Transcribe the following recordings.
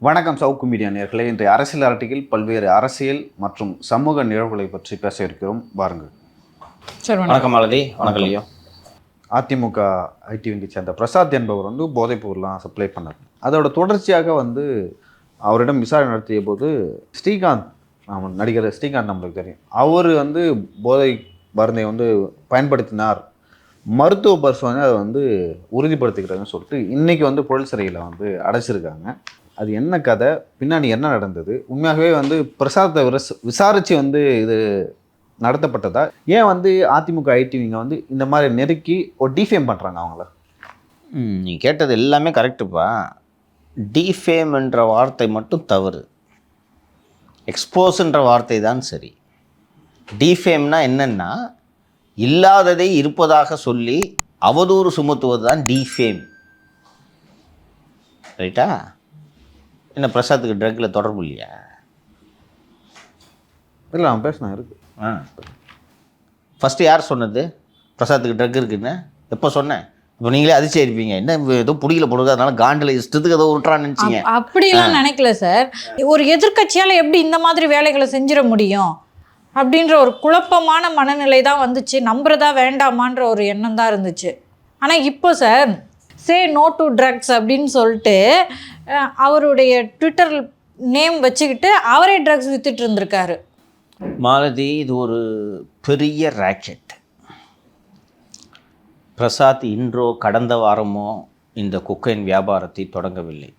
வணக்கம் சவுக்கு மீடியா நேயர்களே. இன்றைய அரசியல் அரட்டில் பல்வேறு அரசியல் மற்றும் சமூக நிகழ்வுகளை பற்றி பேச இருக்கிறோம். வாருங்கள். வணக்கம் மாலதி. வணக்கம் லியோ. அதிமுக ஐடி விங்கை சேர்ந்த பிரசாத் என்பவர் போதைப் பொருள்லாம் சப்ளை பண்ணார். அதோட தொடர்ச்சியாக அவரிடம் விசாரணை நடத்திய போது ஸ்ரீகாந்த், நடிகர் ஸ்ரீகாந்த் நம்மளுக்கு தெரியும், அவர் போதை மருந்தை பயன்படுத்தினார், மருத்துவ பரிசோதனை அதை உறுதிப்படுத்திக்கிறாங்கன்னு சொல்லிட்டு இன்றைக்கி புழல் சிறையில் அடைச்சிருக்காங்க. அது என்ன கதை, பின்னாடி என்ன நடந்தது, உண்மையாகவே பிரசாத்தை விசாரித்து இது நடத்தப்பட்டதா, ஏன் அதிமுக ஐடிவிங்க இந்த மாதிரி நெருக்கி ஒரு டிஃபேம் பண்ணுறாங்க அவங்கள? நீ கேட்டது எல்லாமே கரெக்டுப்பா. டிஃபேம் என்ற வார்த்தை மட்டும் தவறு, எக்ஸ்போஸ்ன்ற வார்த்தை தான் சரி. டிஃபேம்னா என்னென்னா, இல்லாததை இருப்பதாக சொல்லி அவதூறு சுமத்துவது தான் டிஃபேம். ரைட்டா? என்ன பிரசாத்துக்கு ட்ரக்கில் தொடர்பு இல்லையா? இல்லை, அவன் பேசினா இருக்கு. ஃபஸ்ட்டு யார் சொன்னது பிரசாத்துக்கு ட்ரக் இருக்குன்னு? எப்போ சொன்னேன்? இப்போ நீங்களே அதிர்ச்சி இருப்பீங்க, என்ன ஏதோ பிடிக்கல போடுங்க, அதனால காண்டில் இஷ்டத்துக்கு ஏதோ விட்டுறான்னு நினச்சிங்க. அப்படிலாம் நினைக்கல சார். ஒரு எதிர்கட்சியால் எப்படி இந்த மாதிரி வேலைகளை செஞ்சிட முடியும் அப்படின்ற ஒரு குழப்பமான மனநிலை தான் வந்துச்சு. நம்புறதா வேண்டாமான்ற ஒரு எண்ணம் தான் இருந்துச்சு. ஆனால் இப்போ sir say no to drugs அப்படின்னு சொல்லிட்டு அவருடைய ட்விட்டர் நேம் வச்சுக்கிட்டு அவரே ட்ரக்ஸ் வித்துட்டு இருந்திருக்காரு. மாலதி, இது ஒரு பெரிய ராக்கெட். பிரசாத் இன்றோ கடந்த வாரமோ இந்த கொக்கைன் வியாபாரத்தை தொடங்கவில்லை.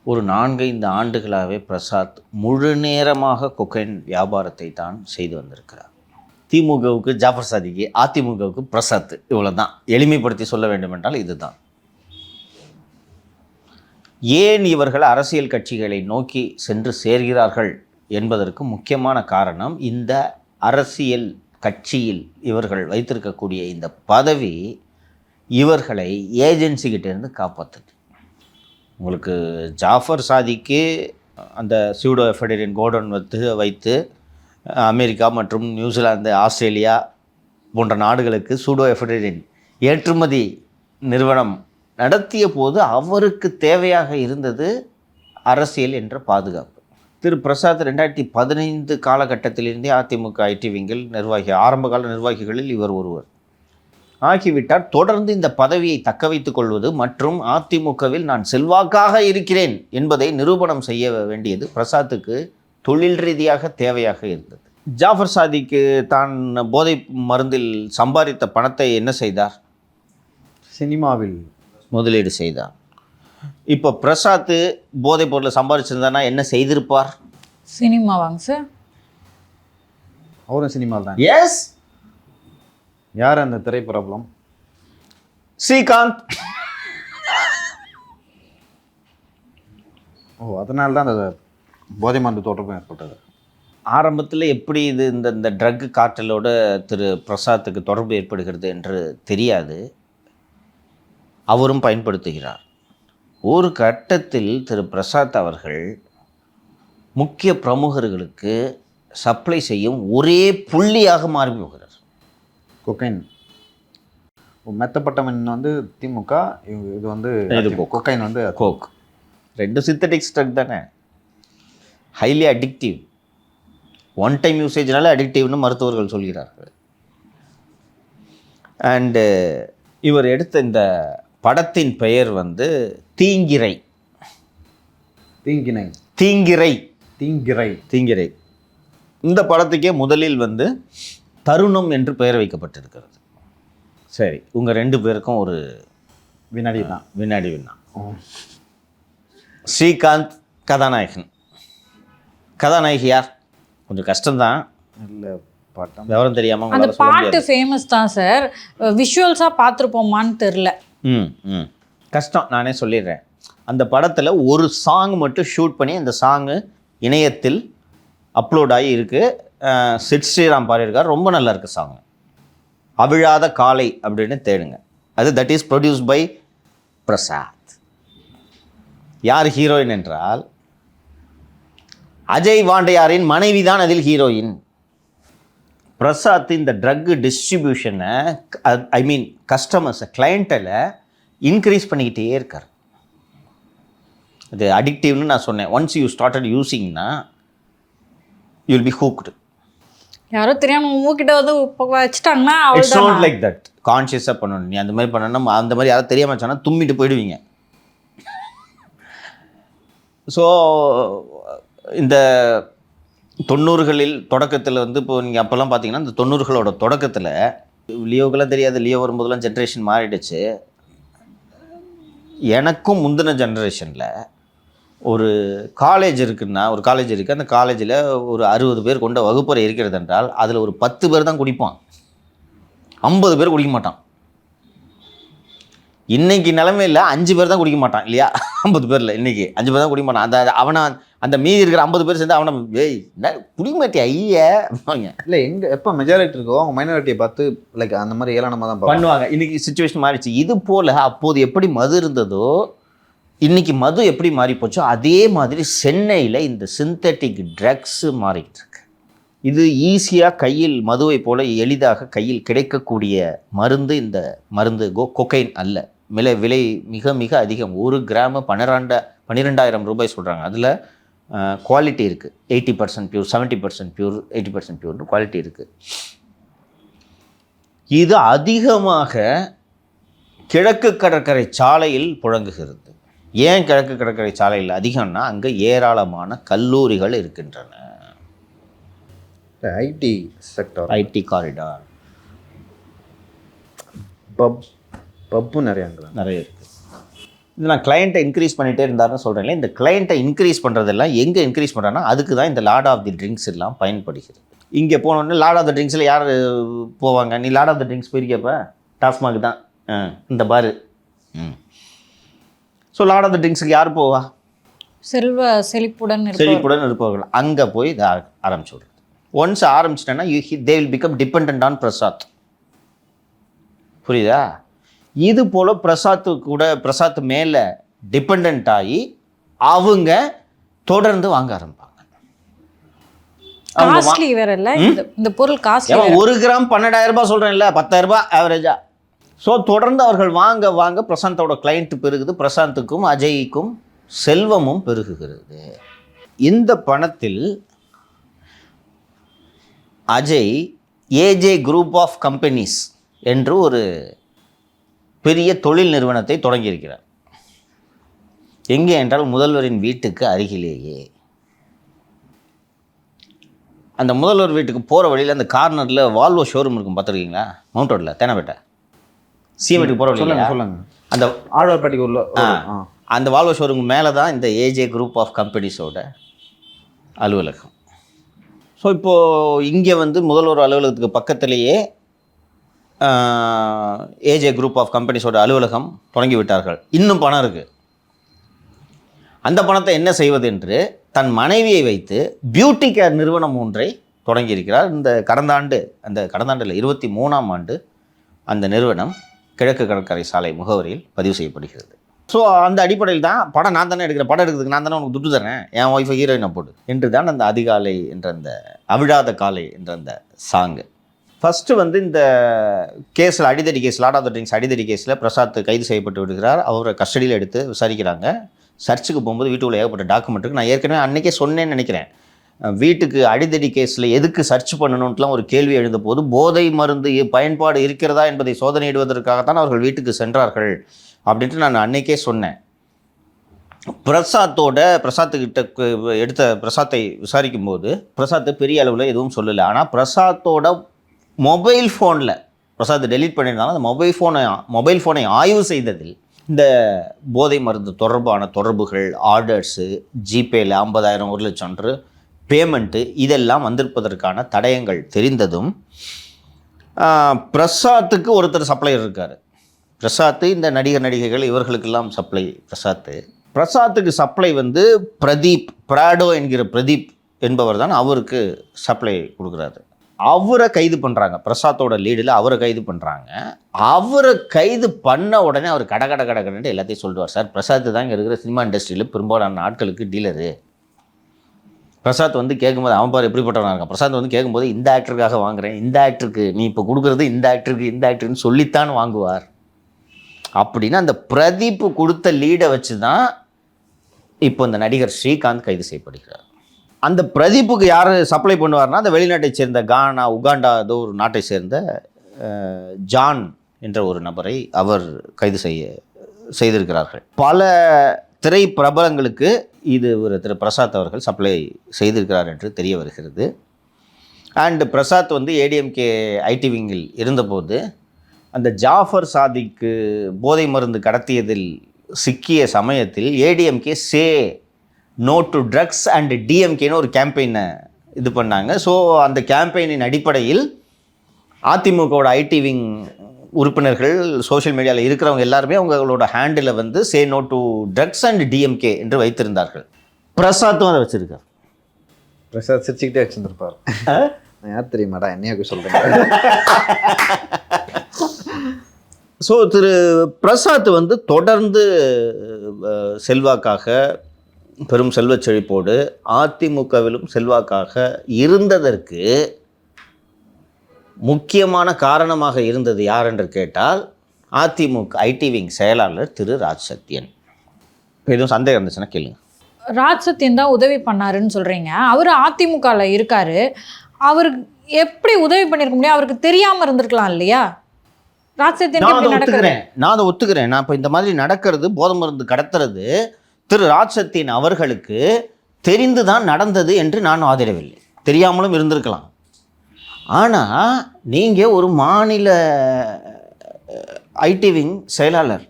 ஒரு 4-5 ஆண்டுகளாகவே பிரசாத் முழு நேரமாக கொக்கைன் வியாபாரத்தை தான் செய்து வந்திருக்கிறார். திமுகவுக்கு ஜாஃபர் சாதிக்கு, அதிமுகவுக்கு பிரசாத், இவ்வளோ தான். எளிமைப்படுத்தி சொல்ல வேண்டுமென்றால் இதுதான். ஏன் இவர்கள் அரசியல் கட்சிகளை நோக்கி சென்று சேர்கிறார்கள் என்பதற்கு முக்கியமான காரணம், இந்த அரசியல் கட்சியில் இவர்கள் வைத்திருக்கக்கூடிய இந்த பதவி இவர்களை ஏஜென்சிக்கிட்டேருந்து காப்பாற்றுது. உங்களுக்கு ஜாஃபர் சாதிக்கு அந்த சூடோ எஃபெடரின் கோடன் வைத்து அமெரிக்கா மற்றும் நியூசிலாந்து, ஆஸ்திரேலியா போன்ற நாடுகளுக்கு சூடோ எஃபெடரின் ஏற்றுமதி நிறுவனம் நடத்திய போது அவருக்கு தேவையாக இருந்தது அரசியல் என்ற பாதுகாப்பு. திரு பிரசாத் 2015 காலகட்டத்திலிருந்தே அதிமுக ஐடி விங்கில் ஆரம்பகால நிர்வாகிகளில் இவர் ஒருவர் ஆகிவிட்டார். தொடர்ந்து இந்த பதவியை தக்க வைத்துக் கொள்வது மற்றும் அதிமுகவில் நான் செல்வாக்காக இருக்கிறேன் என்பதை நிரூபணம் செய்ய வேண்டியது பிரசாத்துக்கு தொழில் ரீதியாக தேவையாக இருந்தது. ஜாஃபர் சாதிக்கு தான் போதை மருந்தில் சம்பாதித்த பணத்தை என்ன செய்தார்? சினிமாவில் முதலீடு செய்தார். இப்போ பிரசாத் போதைப் பொருளை சம்பாதிச்சிருந்தானா என்ன செய்திருப்பார்? சினிமா வாங்க சார். அவரும் சினிமாவில் தான். எஸ். யார் அந்த திரை பிரபலம்? ஸ்ரீகாந்த். அதனால்தான் அந்த போதை மருந்து தொடர்பு ஏற்பட்டது. ஆரம்பத்தில் எப்படி இந்த ட்ரக் கார்ட்டலோட திரு பிரசாத்துக்கு தொடர்பு ஏற்படுகிறது என்று தெரியாது. அவரும் பயன்படுத்துகிறார். ஒரு கட்டத்தில் திரு பிரசாத் அவர்கள் முக்கிய பிரமுகர்களுக்கு சப்ளை செய்யும் ஒரே புள்ளியாக மாறி போகிறார். கொக்கைன் மெத்தப்பட்டவன் திமுக, இது கொக்கைன் கோக். 2 சிந்தட்டிக் ட்ரக் தானே, ஹைலி அடிக்டிவ். ஒன் டைம் யூசேஜ்னால அடிக்டிவ்னு மருத்துவர்கள் சொல்கிறார்கள். அண்டு இவர் எடுத்த இந்த படத்தின் பெயர் தீங்கிரை. தீங்கினை தீங்கிரை தீங்கிரை தீங்கிரை. இந்த படத்துக்கே முதலில் தருணம் என்று பெயர் வைக்கப்பட்டிருக்கிறது. சரி, உங்கள் 2 பேருக்கும் ஒரு வினாடி வினா. ஸ்ரீகாந்த் கதாநாயகன். கதாநாயகி யார்? கொஞ்சம் கஷ்டம்தான். இல்லை, பாட்டம் விவரம் தெரியாமல் அந்த பாட்டு ஃபேமஸ் தான் சார். விஷுவல்ஸாக பார்த்துருப்போமான்னு தெரில. கஷ்டம், நானே சொல்லிடுறேன். அந்த படத்தில் ஒரு சாங் மட்டும் ஷூட் பண்ணி அந்த சாங்கு இணையத்தில் அப்லோட் ஆகி இருக்குது. சிட் ஸ்ரீராம் பாடியிருக்கார். ரொம்ப நல்லா இருக்குது சாங். அவிழாத காலை அப்படின்னு தேடுங்க. That is produce by Prasad. யார் ஹீரோயின் என்றால் அஜய் வாண்டையாரின் மனைவி தான் அதில் ஹீரோயின். பிரசாத் இந்த ட்ரக் டிஸ்ட்ரிபியூஷனை கஸ்டமர்ஸை, கிளையண்ட்டில் இன்க்ரீஸ் பண்ணிக்கிட்டே இருக்கார். அது அடிக்டிவ்னு நான் சொன்னேன். ஒன்ஸ் யூ ஸ்டார்டட் யூஸிங்னா யூ வில் பி ஹூக்டு. யாரோ தெரியாம மூக்கிட்ட வந்து வச்சுட்டாங்கன்னா இட்ஸ் அவ்வளோதான். Not like that. கான்ஷியஸாக பண்ணணும். நீ அந்த மாதிரி பண்ணணும். அந்த மாதிரி யாரும் தெரியாமல் சொன்னால் தும்மிட்டு போயிடுவீங்க. ஸோ இந்த 90களில் தொடக்கத்தில் வந்து இப்போ நீங்கள் அப்போல்லாம் பார்த்தீங்கன்னா இந்த 90களோட தொடக்கத்தில் லியோக்கெல்லாம் தெரியாது. லியோ வரும்போதெல்லாம் ஜென்ரேஷன் மாறிடுச்சு. எனக்கும் முந்தின ஜென்ரேஷனில் ஒரு காலேஜ் இருக்குன்னா, ஒரு காலேஜ் இருக்குது, அந்த காலேஜில் ஒரு 60 பேர் கொண்ட வகுப்பறை இருக்கிறது என்றால் அதில் ஒரு 10 பேர் தான் குடிப்பான், 50 பேர் குடிக்க மாட்டான். இன்றைக்கி நிலைமையில் 5 பேர் தான் குடிக்க மாட்டான் இல்லையா? 50 பேரில் இன்றைக்கி 5 பேர் தான் குடிக்க மாட்டான். அவனை அந்த மீதி இருக்கிற 50 பேர் சேர்ந்து அவனை ஏய் என்ன குடிக்க மாட்டியா ஐயா இல்லை, எங்கே எப்போ மெஜாரிட்டி இருக்கோ அவங்க மைனாரிட்டியை பார்த்து லைக் அந்த மாதிரி ஏளனமாக தான் பண்ணுவாங்க. இன்றைக்கி சுச்சுவேஷன் மாறிடுச்சு. இது போல் அப்போது எப்படி மது இருந்ததோ இன்றைக்கி மது எப்படி மாறி போச்சோ அதே மாதிரி சென்னையில் இந்த சிந்தட்டிக் ட்ரக்ஸு மாறிட்டு இருக்கு. இது ஈஸியாக கையில் மதுவை போல எளிதாக கையில் கிடைக்கக்கூடிய மருந்து. இந்த மருந்து கொக்கைன் அல்ல. விலை மிக மிக அதிகம். 1 கிராம் 12,000 ரூபாய் சொல்கிறாங்க. அதில் குவாலிட்டி இருக்குது. 80% பியூர், 70% பியூர், 80% பியூர்னு குவாலிட்டி இருக்குது. இது அதிகமாக கிழக்கு கடற்கரை சாலையில் புழங்குகிறது. ஏன் கிழக்கு கடற்கரை சாலையில் அதிகம்னா அங்கே ஏராளமான கல்லூரிகள் இருக்கின்றன. ஐடி செக்டர், ஐடி காரிடார், பப்பு நிறைய இருக்குது. இது நான் கிளைண்ட்டை இன்க்ரீஸ் பண்ணிகிட்டே இருந்தாருன்னு சொல்கிறேன். இந்த கிளைண்ட்டை இன்க்ரீஸ் பண்ணுறதெல்லாம் எங்கே இன்க்ரீஸ் பண்ணுறாங்கன்னா அதுக்கு தான் இந்த லார்ட் ஆஃப் தி ட்ரிங்க்ஸ் எல்லாம் பயன்படுகிறது. இங்கே போனோடனே லார்ட் ஆஃப் தி ட்ரிங்க்ஸில் யார் போவாங்க? நீ லார்ட் ஆஃப் தி ட்ரிங்க்ஸ் போயிருக்கப்ப டாஸ்மாக் தான் இந்த பாரு. ஸோ லார்ட் ஆஃப் தி ட்ரிங்க்ஸுக்கு யார் போவா? செழிப்புடன் இருப்பவர்கள். அங்கே போய் இதை ஆரம்பிச்சு விடுறது. ஒன்ஸ் ஆரம்பிச்சிட்டேன்னா they will become depend on Prasad. புரியுதா? இது போல் பிரசாத் மேலே டிபெண்ட் ஆகி அவங்க தொடர்ந்து வாங்க ஆரம்பிப்பாங்க. காஸ்ட்லி வேற இல்ல இந்த பொருள் காஸ்ட்லி. 1 கிராம் 12,000 ரூபாய் சொல்கிறேன்ல, 10,000 ரூபாய் ஆவரேஜா. ஸோ தொடர்ந்து அவர்கள் வாங்க வாங்க பிரசாந்தோட கிளைண்ட் பெருகுது. பிரசாந்துக்கும் அஜய்க்கும் செல்வமும் பெருகுகிறது. இந்த பணத்தில் Ajay AJ group of companies என்று ஒரு பெரிய தொழில் நிறுவனத்தை தொடங்கியிருக்கிறார். எங்கே என்றால் முதல்வரின் வீட்டுக்கு அருகிலேயே. அந்த முதல்வர் வீட்டுக்கு போகிற வழியில் அந்த கார்னரில் வால்வோ ஷோரூம் இருக்கும், பார்த்துருக்கீங்களா? மவுண்ட் ரோட்டில், தேனாபேட்டை சிஎம்டிக்கு போகிற வழியில். சொல்லுங்க. அந்த ஆழ்வார்பேட்டைக்கு உள்ள அந்த வால்வோ ஷோரூம் மேலே தான் இந்த ஏஜே குரூப் ஆஃப் கம்பெனிஸோட அலுவலகம். ஸோ இப்போது இங்கே வந்து முதல்வர் அலுவலகத்துக்கு பக்கத்திலேயே ஏஜே குரூப் ஆஃப் கம்பெனிஸோட அலுவலகம் தொடங்கி விட்டார்கள். இன்னும் பணம் இருக்குது. அந்த பணத்தை என்ன செய்வது என்று தன் மனைவியை வைத்து பியூட்டி கேர் நிறுவனம் ஒன்றை தொடங்கியிருக்கிறார். இந்த கடந்த ஆண்டில் 23ஆம் ஆண்டு அந்த நிறுவனம் கிழக்கு கடற்கரை சாலை முகவரியில் பதிவு செய்யப்படுகிறது. ஸோ அந்த அடிப்படையில் தான் படம் நான் தானே எடுக்கிறேன், படம் எடுக்கிறதுக்கு நான் தானே உனக்கு துட்டு தரேன், என் ஒய்ஃபை ஹீரோயினை போட்டு என்று தான் அந்த அதிகாலை என்ற அந்த அவிழாத காலை என்ற அந்த சாங்கு. ஃபஸ்ட்டு வந்து இந்த கேஸில் அடிதடி case, lord of the drinks அடிதடி கேஸில் பிரசாத் கைது செய்யப்பட்டு விடுகிறார். அவரை கஸ்டடியில் எடுத்து விசாரிக்கிறாங்க. சர்ச்சுக்கு போகும்போது வீட்டுக்குள்ள ஏகப்பட்ட டாக்குமெண்ட் இருக்குது. நான் ஏற்கனவே அன்றைக்கே சொன்னேன்னு நினைக்கிறேன். வீட்டுக்கு அடிதடி கேஸில் எதுக்கு சர்ச் பண்ணணுன்ட்டுலாம் ஒரு கேள்வி எழுந்த போது போதை மருந்து பயன்பாடு இருக்கிறதா என்பதை சோதனையிடுவதற்காகத்தான் அவர்கள் வீட்டுக்கு சென்றார்கள் அப்படின்ட்டு நான் அன்றைக்கே சொன்னேன். பிரசாத்தை விசாரிக்கும் போது பிரசாத் பெரிய அளவில் எதுவும் சொல்லலை. ஆனால் பிரசாத்தோட மொபைல் ஃபோனில் பிரசாத் டெலீட் பண்ணியிருந்தாலும் அந்த மொபைல் ஃபோனை ஆய்வு செய்ததில் இந்த போதை மருந்து தொடர்பான தொடர்புகள், ஆர்டர்ஸு, ஜிபேயில் 50,000 1 லட்சம் பேமெண்ட்டு இதெல்லாம் வந்திருப்பதற்கான தடயங்கள் தெரிந்ததும் பிரசாத்துக்கு ஒருத்தர் சப்ளையர் இருக்கார். பிரசாத்து இந்த நடிகைகள் இவர்களுக்கெல்லாம் சப்ளை பிரசாத்துக்கு சப்ளை வந்து பிரதீப் பிராடோ என்கிற பிரதீப் என்பவர் தான் அவருக்கு சப்ளை கொடுக்குறாரு. அவரை கைது பண்ணுறாங்க. பிரசாத்தோட லீடில் அவரை கைது பண்ணுறாங்க. அவரை கைது பண்ண உடனே அவர் கடை எல்லாத்தையும் சொல்லுவார். சார், பிரசாத் தான் இங்கே இருக்கிற சினிமா இண்டஸ்ட்ரியில் பெரும்பாலான ஆட்களுக்கு டீலரு. பிரசாத் வந்து கேட்கும்போது அவன் பாரு எப்படிப்பட்டவனாக இருக்கான். பிரசாத் வந்து கேட்கும்போது இந்த ஆக்டருக்காக வாங்குறேன், இந்த ஆக்டருக்கு நீ இப்போ கொடுக்குறது இந்த ஆக்டருக்குன்னு சொல்லித்தான் வாங்குவார் அப்படின்னு அந்த பிரதீப் கொடுத்த லீடை வச்சு தான் இப்போ இந்த நடிகர் ஸ்ரீகாந்த் கைது செய்யப்படுகிறார். அந்த பிரதீப்புக்கு யார் சப்ளை பண்ணுவார்னா அந்த வெளிநாட்டை சேர்ந்த கானா, உகாண்டா ஏதோ ஒரு நாட்டை சேர்ந்த ஜான் என்ற ஒரு நபரை அவர் கைது செய்திருக்கிறார்கள். பல திரை பிரபலங்களுக்கு இது ஒரு திரு பிரசாத் அவர்கள் சப்ளை செய்திருக்கிறார் என்று தெரிய வருகிறது. அண்டு பிரசாத் வந்து ஏடிஎம்கே ஐடி விங்கில் இருந்தபோது அந்த ஜாஃபர் சாதிக்கு போதை மருந்து கடத்தியதில் சிக்கிய சமயத்தில் ADMK say no to drugs and டிஎம்கேன்னு ஒரு கேம்பெயினை இது பண்ணாங்க. ஸோ அந்த கேம்பெயினின் அடிப்படையில் அதிமுகவோட ஐடி விங் உறுப்பினர்கள் சோஷியல் மீடியாவில் இருக்கிறவங்க எல்லாருமே அவங்களோட ஹேண்டில் வந்து say no to drugs and DMK என்று வைத்திருந்தார்கள். பிரசாத்தும் அதை வச்சுருக்கார். பிரசாத் சிரிச்சுக்கிட்டே வச்சுருந்துருப்பார். யார் தெரியுமாடா என்னையாக்கு சொல்கிறேன். ஸோ திரு பிரசாத் வந்து தொடர்ந்து செல்வாக்காக, பெரும் செல்வச் செழிப்போடு அதிமுகவிலும் செல்வாக்காக இருந்ததற்கு முக்கியமான காரணமாக இருந்தது யார் என்று கேட்டால் அதிமுக ஐடி விங் செயலாளர் திரு ராஜ் சத்யன். எதுவும் சந்தேகம் இருந்துச்சுன்னா கேளுங்க. ராஜ் சத்யன் தான் உதவி பண்ணாருன்னு சொல்கிறீங்க. அவர் அதிமுகவில் இருக்கார். அவருக்கு எப்படி உதவி பண்ணியிருக்க முடியும்? அவருக்கு தெரியாமல் இருந்திருக்கலாம் இல்லையா? ராஜ் சத்யன் நான் அதை ஒத்துக்கிறேன். நான் இப்போ இந்த மாதிரி நடக்கிறது, போதை மருந்து கடத்துறது திரு ராஜ் சத்யன் அவர்களுக்கு தெரிந்து தான் நடந்தது என்று நான் வாதிடவில்லை. தெரியாமலும் இருந்திருக்கலாம். ஆனால் நீங்கள் ஒரு மாநில ஐடி விங் செயலாளர்,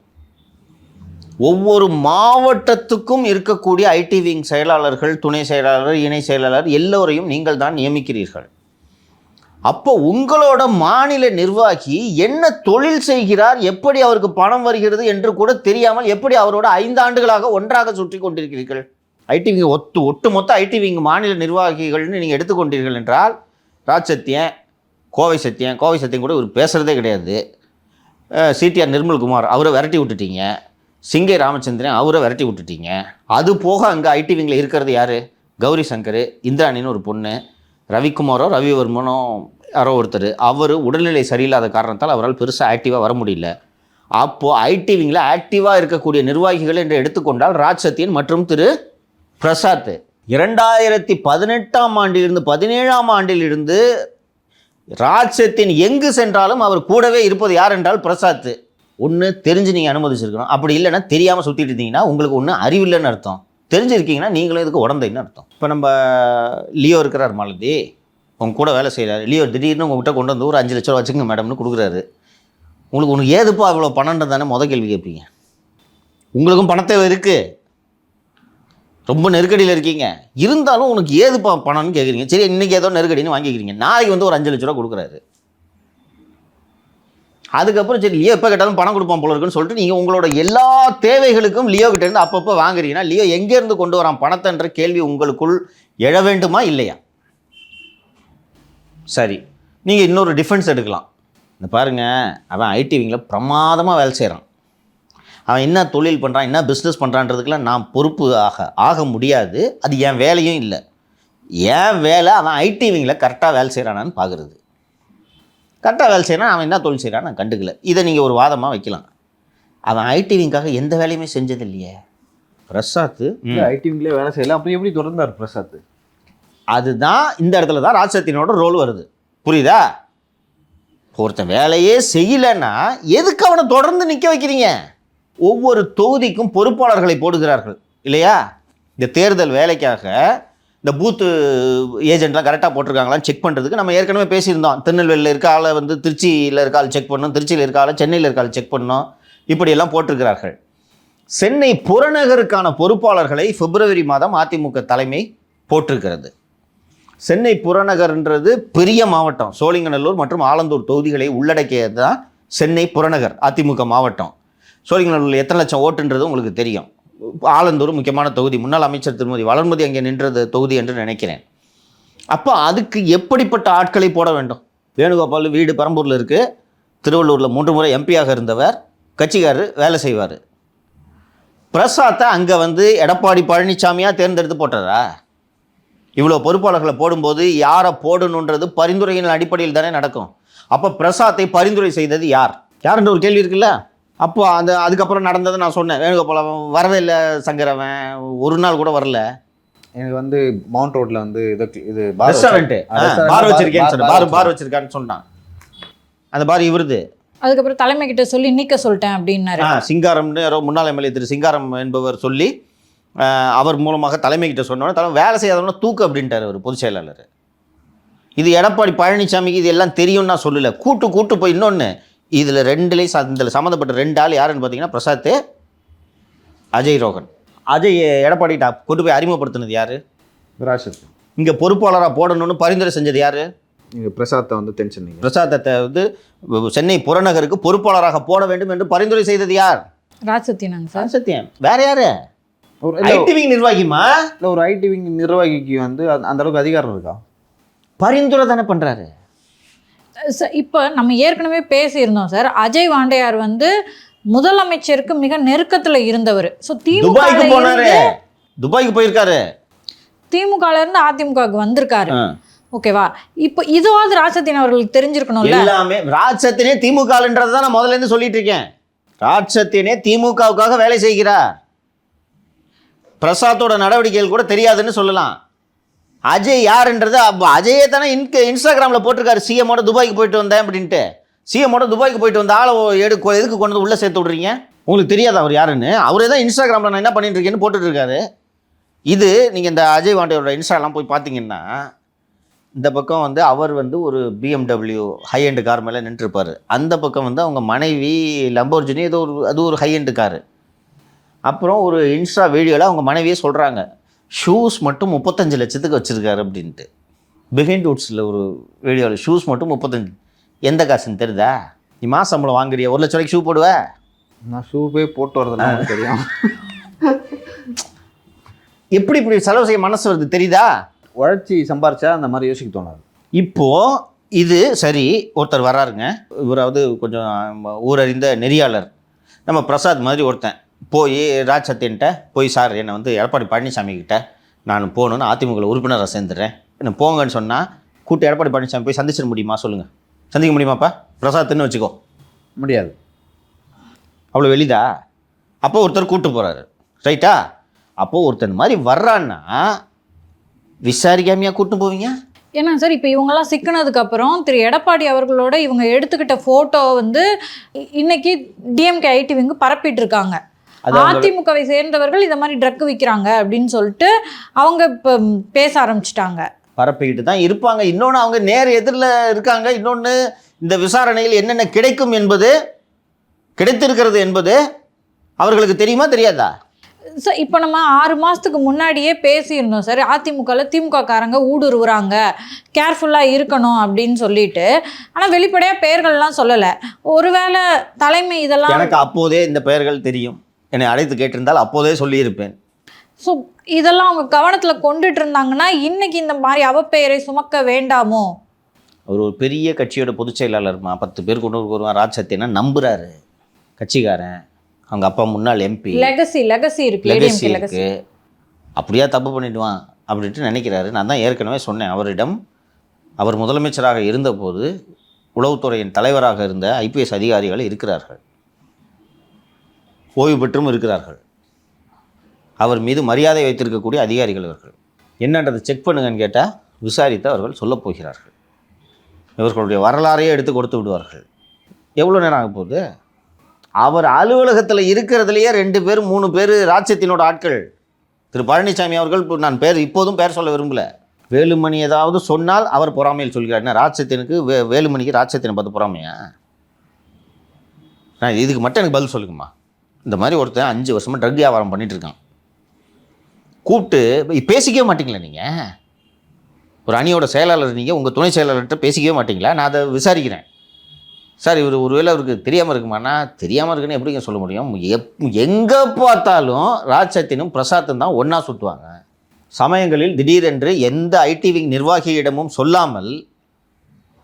ஒவ்வொரு மாவட்டத்துக்கும் இருக்கக்கூடிய ஐடி விங் செயலாளர்கள், துணை செயலாளர், இணை செயலாளர் எல்லோரையும் நீங்கள் தான் நியமிக்கிறீர்கள். அப்போ உங்களோட மாநில நிர்வாகி என்ன தொழில் செய்கிறார், எப்படி அவருக்கு பணம் வருகிறது என்று கூட தெரியாமல் எப்படி அவரோட 5 ஆண்டுகளாக ஒன்றாக சுற்றி கொண்டிருக்கிறீர்கள்? ஐடி விங் ஒட்டுமொத்த ஐடி விங் மாநில நிர்வாகிகள்னு நீங்கள் எடுத்துக்கொண்டீர்கள் என்றால் ராஜ் சத்யன், கோவை சத்யன் கூட இவர் பேசுகிறதே கிடையாது. சிடிஆர் நிர்மல்குமார் அவரை விரட்டி விட்டுட்டீங்க. சிங்கை ராமச்சந்திரன் அவரை விரட்டி விட்டுட்டீங்க. அது போக அங்கே ஐடி விங்கில் இருக்கிறது யார்? கௌரி சங்கர், இந்திராணின்னு ஒரு பொண்ணு, ரவிக்குமாரோ ரவிவர்மனோ யாரோ ஒருத்தர். அவர் உடல்நிலை சரியில்லாத காரணத்தால் அவரால் பெருசாக ஆக்டிவாக வர முடியல. அப்போது ஐடி விங்கில் ஆக்டிவாக இருக்கக்கூடிய நிர்வாகிகள் என்று எடுத்துக்கொண்டால் ராஜ் சத்யன் மற்றும் திரு பிரசாத் 2018ஆம் ஆண்டிலிருந்து 17ஆம் ஆண்டிலிருந்து ராஜ் சத்யன் எங்கு சென்றாலும் அவர் கூடவே இருப்பது யார் என்றால் பிரசாத். ஒன்று தெரிஞ்சு நீங்கள் அனுமதிச்சிருக்கணும். அப்படி இல்லைன்னா தெரியாமல் சுற்றிட்டு இருந்தீங்கன்னா உங்களுக்கு ஒன்று அறிவில்லைன்னு அர்த்தம். தெரிஞ்சிருக்கீங்கன்னா நீங்களும் இதுக்கு உடந்தைன்னு அர்த்தம். இப்போ நம்ம லியோ இருக்கிறார் மாலதி, உங்க கூட வேலை செய்கிறாரு. லியோ திடீர்னு உங்கள்கிட்ட கொண்டு வந்து ஒரு 5 லட்ச ரூபா வச்சுங்க மேடம்னு கொடுக்குறாரு. உங்களுக்கு ஏதுப்பா இவ்வளோ பணம்ன்றது தானே முதல் கேள்வி கேட்பீங்க. உங்களுக்கும் பணத்தை இருக்குது, ரொம்ப நெருக்கடியில் இருக்கீங்க, இருந்தாலும் உனக்கு ஏதுப்பா பணம்னு கேட்குறீங்க. சரி இன்றைக்கி ஏதோ நெருக்கடின்னு வாங்கிக்கிறீங்க. நாளைக்கு வந்து ஒரு 5 லட்ச ரூபா கொடுக்குறாரு. அதுக்கப்புறம் சரி லியோ எப்போ கேட்டாலும் பணம் கொடுப்பான் போல இருக்குன்னு சொல்லிட்டு நீங்கள் உங்களோட எல்லா தேவைகளுக்கும் லியோ கிட்டேருந்து அப்பப்போ வாங்குறீங்கன்னா லியோ எங்கேருந்து கொண்டு வரான் பணத்தைன்ற கேள்வி உங்களுக்குள் எழ வேண்டுமா இல்லையா? சரி, நீங்கள் இன்னொரு டிஃபென்ஸ் எடுக்கலாம். இந்த பாருங்கள், அவன் ஐடி விங்கில் பிரமாதமாக வேலை செய்கிறான். அவன் என்ன தொழில் பண்ணுறான், என்ன பிஸ்னஸ் பண்ணுறான்றதுக்கெலாம் நான் பொறுப்பு ஆக முடியாது. அது என் வேலையும் இல்லை. என் வேலை அவன் ஐடி விங்கில் கரெக்டாக வேலை செய்கிறானான்னு பார்க்குறது. கரெக்டாக வேலை செய்கிறான், அவன் என்ன தொழில் செய்கிறான் நான் கண்டுக்கல. இதை நீங்கள் ஒரு வாதமாக வைக்கலாம். அவன் ஐடி விங்காக எந்த வேலையுமே செஞ்சது இல்லையே பிரசாத். ஐடி விங்லேயே வேலை செய்யலாம், அப்படி எப்படி தொடர்ந்தார் பிரசாத்? அதுதான் இந்த இடத்துல தான் ராஜ் சத்யனோட ரோல் வருது. புரியுதா? ஒருத்தன் வேலையே செய்யலைன்னா எதுக்கு அவனை தொடர்ந்து நிற்க வைக்கிறீங்க? ஒவ்வொரு தொகுதிக்கும் பொறுப்பாளர்களை போடுகிறார்கள் இல்லையா? இந்த தேர்தல் வேலைக்காக இந்த பூத்து ஏஜென்ட்லாம் கரெக்டாக போட்டிருக்காங்களான்னு செக் பண்ணுறதுக்கு நம்ம ஏற்கனவே பேசியிருந்தோம். திருநெல்வேலியில் இருக்க ஆளை வந்து திருச்சியில் இருக்க ஆள் செக் பண்ணணும், திருச்சியில் இருக்க ஆளை சென்னையில் இருக்க ஆள் செக் பண்ணணும், இப்படியெல்லாம் போட்டிருக்கிறார்கள். சென்னை புறநகருக்கான பொறுப்பாளர்களை பிப்ரவரி மாதம் அதிமுக தலைமை போட்டிருக்கிறது. சென்னை புறநகர்ன்றது பெரிய மாவட்டம். சோழிங்கநல்லூர் மற்றும் ஆலந்தூர் தொகுதிகளை உள்ளடக்கியது தான் சென்னை புறநகர் அதிமுக மாவட்டம். சோழிங்கநல்லூரில் எத்தனை லட்சம் ஓட்டுன்றது உங்களுக்கு தெரியும். ஆலந்தூர் முக்கியமான தொகுதி. முன்னாள் அமைச்சர் திருமதி வளர்மதி அங்கே நின்றது தொகுதி என்று நினைக்கிறேன். அப்போ அதுக்கு எப்படிப்பட்ட ஆட்களை போட வேண்டும்? வேணுகோபால் வீடு பெரம்பூரில் இருக்குது. திருவள்ளூரில் 3 முறை எம்பியாக இருந்தவர், கட்சிக்காரர், வேலை செய்வார். பிரசாத்தை அங்கே வந்து எடப்பாடி பழனிசாமியாக தேர்ந்தெடுத்து போட்டாரா? இவ்வளோ பொறுப்பாளர்களை போடும்போது யாரை போடணுன்றது பரிந்துரையின் அடிப்படையில் தானே நடக்கும். அப்போ பிரசாத்தை பரிந்துரை செய்தது யார்? யாருன்ற ஒரு கேள்வி இருக்குல்ல. அப்போ அதுக்கப்புறம் நடந்ததை நான் சொன்னேன். வேணுகோபால் வரவே இல்லை, சங்கரவன் ஒரு நாள் கூட வரல. எனக்கு வந்து மவுண்ட் ரோட்ல வந்து இது ரெஸ்டாரண்ட்டு பார் வச்சிருக்கேன்னு சொன்னேன். பார் வச்சிருக்கான்னு சொன்னான். அந்த பார் இவருது. அதுக்கப்புறம் தலைமை கிட்ட சொல்லி நீக்க சொல்லிட்டேன் அப்படின்னாரு. சிங்காரம்னு யாரோ முன்னாள் எம்எல்ஏ திரு சிங்காரம் என்பவர் சொல்லி அவர் மூலமாக தலைமை கிட்ட சொன்னோன்னே தலைமை வேலை செய்யாதவனா தூக்கு அப்படின்ட்டார் அவர் பொதுச் செயலாளர். இது எடப்பாடி பழனிசாமிக்கு இது எல்லாம் தெரியும்னு நான் சொல்லலை. கூட்டு போய் இன்னொன்று இதில் இதில் சம்மந்தப்பட்ட 2 ஆள் யாருன்னு பார்த்தீங்கன்னா பிரசாத், அஜய் ரோகன். அஜய் எடப்பாடிகிட்ட கொண்டு போய் அறிமுகப்படுத்தினது யார்? விராசத். இங்கே பொறுப்பாளராக போடணும்னு பரிந்துரை செஞ்சது யார்? இங்கே பிரசாத்தை வந்து தென் பிரசாதத்தை வந்து சென்னை புறநகருக்கு பொறுப்பாளராக போட வேண்டும் என்று பரிந்துரை செய்தது யார்? ராஜசத்தியனாங்க சார். ராஜசத்தியன் வேற யாரு? ஒரு ஐடி விங் நிர்வாகிமா? இல்லை, ஒரு ஐடி விங் நிர்வாகிக்கு வந்து அந்த அளவுக்கு அதிகாரம் இருக்கா? பரிந்துரை தானே பண்ணுறாரு. இப்போ நம்ம ஏற்கனவே பேசியிருந்தோம் சார். அஜய் வாண்டையார் வந்து முதலமைச்சருக்கு மிக நெருக்கத்தில் இருந்தவர். ஸோ துபாய்க்கு போனாரு, துபாய்க்கு போயிருக்காரு, திமுகல இருந்து அதிமுகவுக்கு வந்திருக்காரு. ஓகேவா? இப்போ இதுவாவது ராஜசத்தியன் அவர்களுக்கு தெரிஞ்சிருக்கணும்ல. எல்லாமே ராஜசத்தியனே திமுகன்றதை தான் நான் முதல்ல இருந்து சொல்லிட்டு இருக்கேன். ராஜசத்தியனே திமுகவுக்காக வேலை செய்கிறார். பிரசாத்தோட நடவடிக்கைகள் கூட தெரியாதுன்னு சொல்லலாம். அஜய் யாருன்றது அஜயே தானே இன்ஸ்டாகிராமில் போட்டிருக்காரு. சிஎம்மோட துபாய்க்கு போயிட்டு வந்தேன் அப்படின்ட்டு. சிஎம்மோட துபாய்க்கு போயிட்டு வந்த ஆளை எதுக்கு கொண்டு வந்து உள்ளே சேர்த்து விட்றீங்க? உங்களுக்கு தெரியாது அவர் யாருன்னு? அவரே தான் இன்ஸ்டாகிராமில் நான் என்ன பண்ணிட்டு இருக்கேன்னு போட்டுட்டு இருக்காரு. இது நீங்கள் இந்த அஜய் வாண்டையோட இன்ஸ்டாலாம் போய் பார்த்தீங்கன்னா இந்த பக்கம் வந்து அவர் வந்து ஒரு BMW ஹை எண்டு கார் மேலே நின்றுருப்பார். அந்த பக்கம் வந்து அவங்க மனைவி லம்போர்ஜினி ஏதோ அது ஒரு ஹை எண்டு காரு. அப்புறம் ஒரு இன்ஸ்டா வீடியோவில் அவங்க மனைவியே சொல்கிறாங்க, ஷூஸ் மட்டும் 35 லட்சத்துக்கு வச்சுருக்காரு அப்படின்ட்டு. பிஹைண்ட் வுட்ஸில் ஒரு வீடியோவில் ஷூஸ் மட்டும் 35. எந்த காசுன்னு தெரியுதா? நீ மாத சம்பளம் வாங்குறிய 1 லட்ச ரூபாய்க்கு ஷூ போடுவேன்? நான் ஷூவே போட்டு வரதுனால தெரியும். எப்படி இப்படி செலவு செய்ய மனசு வருது தெரியுதா? உழைச்சி சம்பாரிச்சா அந்த மாதிரி யோசிக்க தோணாது. இப்போது இது சரி, ஒருத்தர் வராருங்க, இவராவது கொஞ்சம் ஊரறிந்த நெறியாளர், நம்ம பிரசாத் மாதிரி ஒருத்தன் போய் ராஜசத்தியன்ட்ட போய், சார் என்னை வந்து எடப்பாடி பழனிசாமி கிட்ட நான் போகணுன்னு அதிமுக உறுப்பினராக சேர்ந்துடுறேன், என்ன போங்கன்னு சொன்னால் கூட்டு எடப்பாடி பழனிசாமி போய் சந்திச்சிட முடியுமா? சொல்லுங்கள், சந்திக்க முடியுமாப்பா? பிரசாத்ன்னு வச்சுக்கோ, முடியாது. அவ்வளோ வெளிதா? அப்போ ஒருத்தர் கூட்டு போகிறாரு, ரைட்டா? அப்போது ஒருத்தன் மாதிரி வர்றான்னா விசாரிக்காமையாக கூட்டு போவீங்க? ஏன்னா சார், இப்போ இவங்கெல்லாம் சிக்கினதுக்கு அப்புறம் திரு எடப்பாடி அவர்களோட இவங்க எடுத்துக்கிட்ட ஃபோட்டோ வந்து இன்னைக்கு டிஎம்கே ஐடி விங்கு பரப்பிட்டு இருக்காங்க. அதிமுகவை சேர்ந்தவர்கள் இந்த மாதிரி ட்ரக் விற்கிறாங்க அப்படின்னு சொல்லிட்டு அவங்க இப்போ பேச ஆரம்பிச்சிட்டாங்க. பரப்பிக்கிட்டு தான் இருப்பாங்க. இன்னொன்று அவங்க நேர் எதிரில் இருக்காங்க. இன்னொன்று இந்த விசாரணையில் என்னென்ன கிடைத்திருக்கிறது என்பது அவர்களுக்கு தெரியுமா தெரியாதா? சார், இப்போ நம்ம 6 மாதத்துக்கு முன்னாடியே பேசியிருந்தோம் சார், அதிமுகவில் திமுககாரங்க ஊடுருவுறாங்க, கேர்ஃபுல்லாக இருக்கணும் அப்படின்னு சொல்லிட்டு. ஆனால் வெளிப்படையாக பெயர்கள்லாம் சொல்லலை. ஒருவேளை தலைமை இதெல்லாம் எனக்கு அப்போதே இந்த பெயர்கள் தெரியும், என்னை அழைத்து கேட்டிருந்தால் அப்போதே சொல்லியிருப்பேன். ஸோ இதெல்லாம் அவங்க கவனத்தில் கொண்டுட்டு இருந்தாங்கன்னா இன்னைக்கு இந்த மாதிரி அவப்பெயரை சுமக்க வேண்டாமோ? ஒரு பெரிய கட்சியோட பொதுச் செயலாளர்மா 10 பேர் கொண்டு வருவான். ராஜசத்தியனை நம்புறாரு கட்சிக்காரன், அவங்க அப்பா முன்னாள் எம்பி, லெகசி இருக்கு. அப்படியா தப்பு பண்ணிடுவான் அப்படின்ட்டு நினைக்கிறாரு. நான் தான் ஏற்கனவே சொன்னேன், அவரிடம் அவர் முதலமைச்சராக இருந்தபோது உளவுத்துறையின் தலைவராக இருந்த ஐபிஎஸ் அதிகாரிகள் இருக்கிறார்கள், ஓய்வு பெற்றும் இருக்கிறார்கள். அவர் மீது மரியாதை வைத்திருக்கக்கூடிய அதிகாரிகள் இவர்கள். என்னன்றதை செக் பண்ணுங்கன்னு கேட்டால் விசாரித்து அவர்கள் சொல்லப் போகிறார்கள். இவர்களுடைய வரலாறையே எடுத்து கொடுத்து விடுவார்கள். எவ்வளோ நேரம் ஆக போகுது? அவர் அலுவலகத்தில் இருக்கிறதுலையே 2 பேர் 3 பேர் ராஜ்யத்தினோட ஆட்கள். திரு பழனிசாமி அவர்கள், நான் இப்போதும் பேர் சொல்ல விரும்பலை, வேலுமணி ஏதாவது சொன்னால் அவர் பொறாமையில் சொல்கிறார். ராஜ்யத்தினுக்கு வேலுமணிக்கு ராஜ்யத்தினை பார்த்து பொறாமையா? நான் இதுக்கு மட்டும் எனக்கு பதில் சொல்லுங்கம்மா. இந்த மாதிரி ஒருத்தன் 5 வருஷமாக ட்ரக் வியாபாரம் பண்ணிகிட்டு இருக்கான். கூப்பிட்டு பேசிக்கவே மாட்டிங்களா? நீங்கள் ஒரு அணியோட செயலாளர், நீங்கள் உங்கள் துணை செயலாளர்கிட்ட பேசிக்கவே மாட்டிங்களா? நான் அதை விசாரிக்கிறேன். சார், இவர் ஒருவேளை அவருக்கு தெரியாமல் இருக்குமாண்ணா? தெரியாமல் இருக்குன்னு எப்படிங்க சொல்ல முடியும்? எங்கே பார்த்தாலும் ராஜ்சத்தியனும் பிரசாத்தும் தான் ஒன்றா சுற்றுவாங்க. சமயங்களில் திடீரென்று எந்த ஐடி விங் நிர்வாகியிடமும் சொல்லாமல்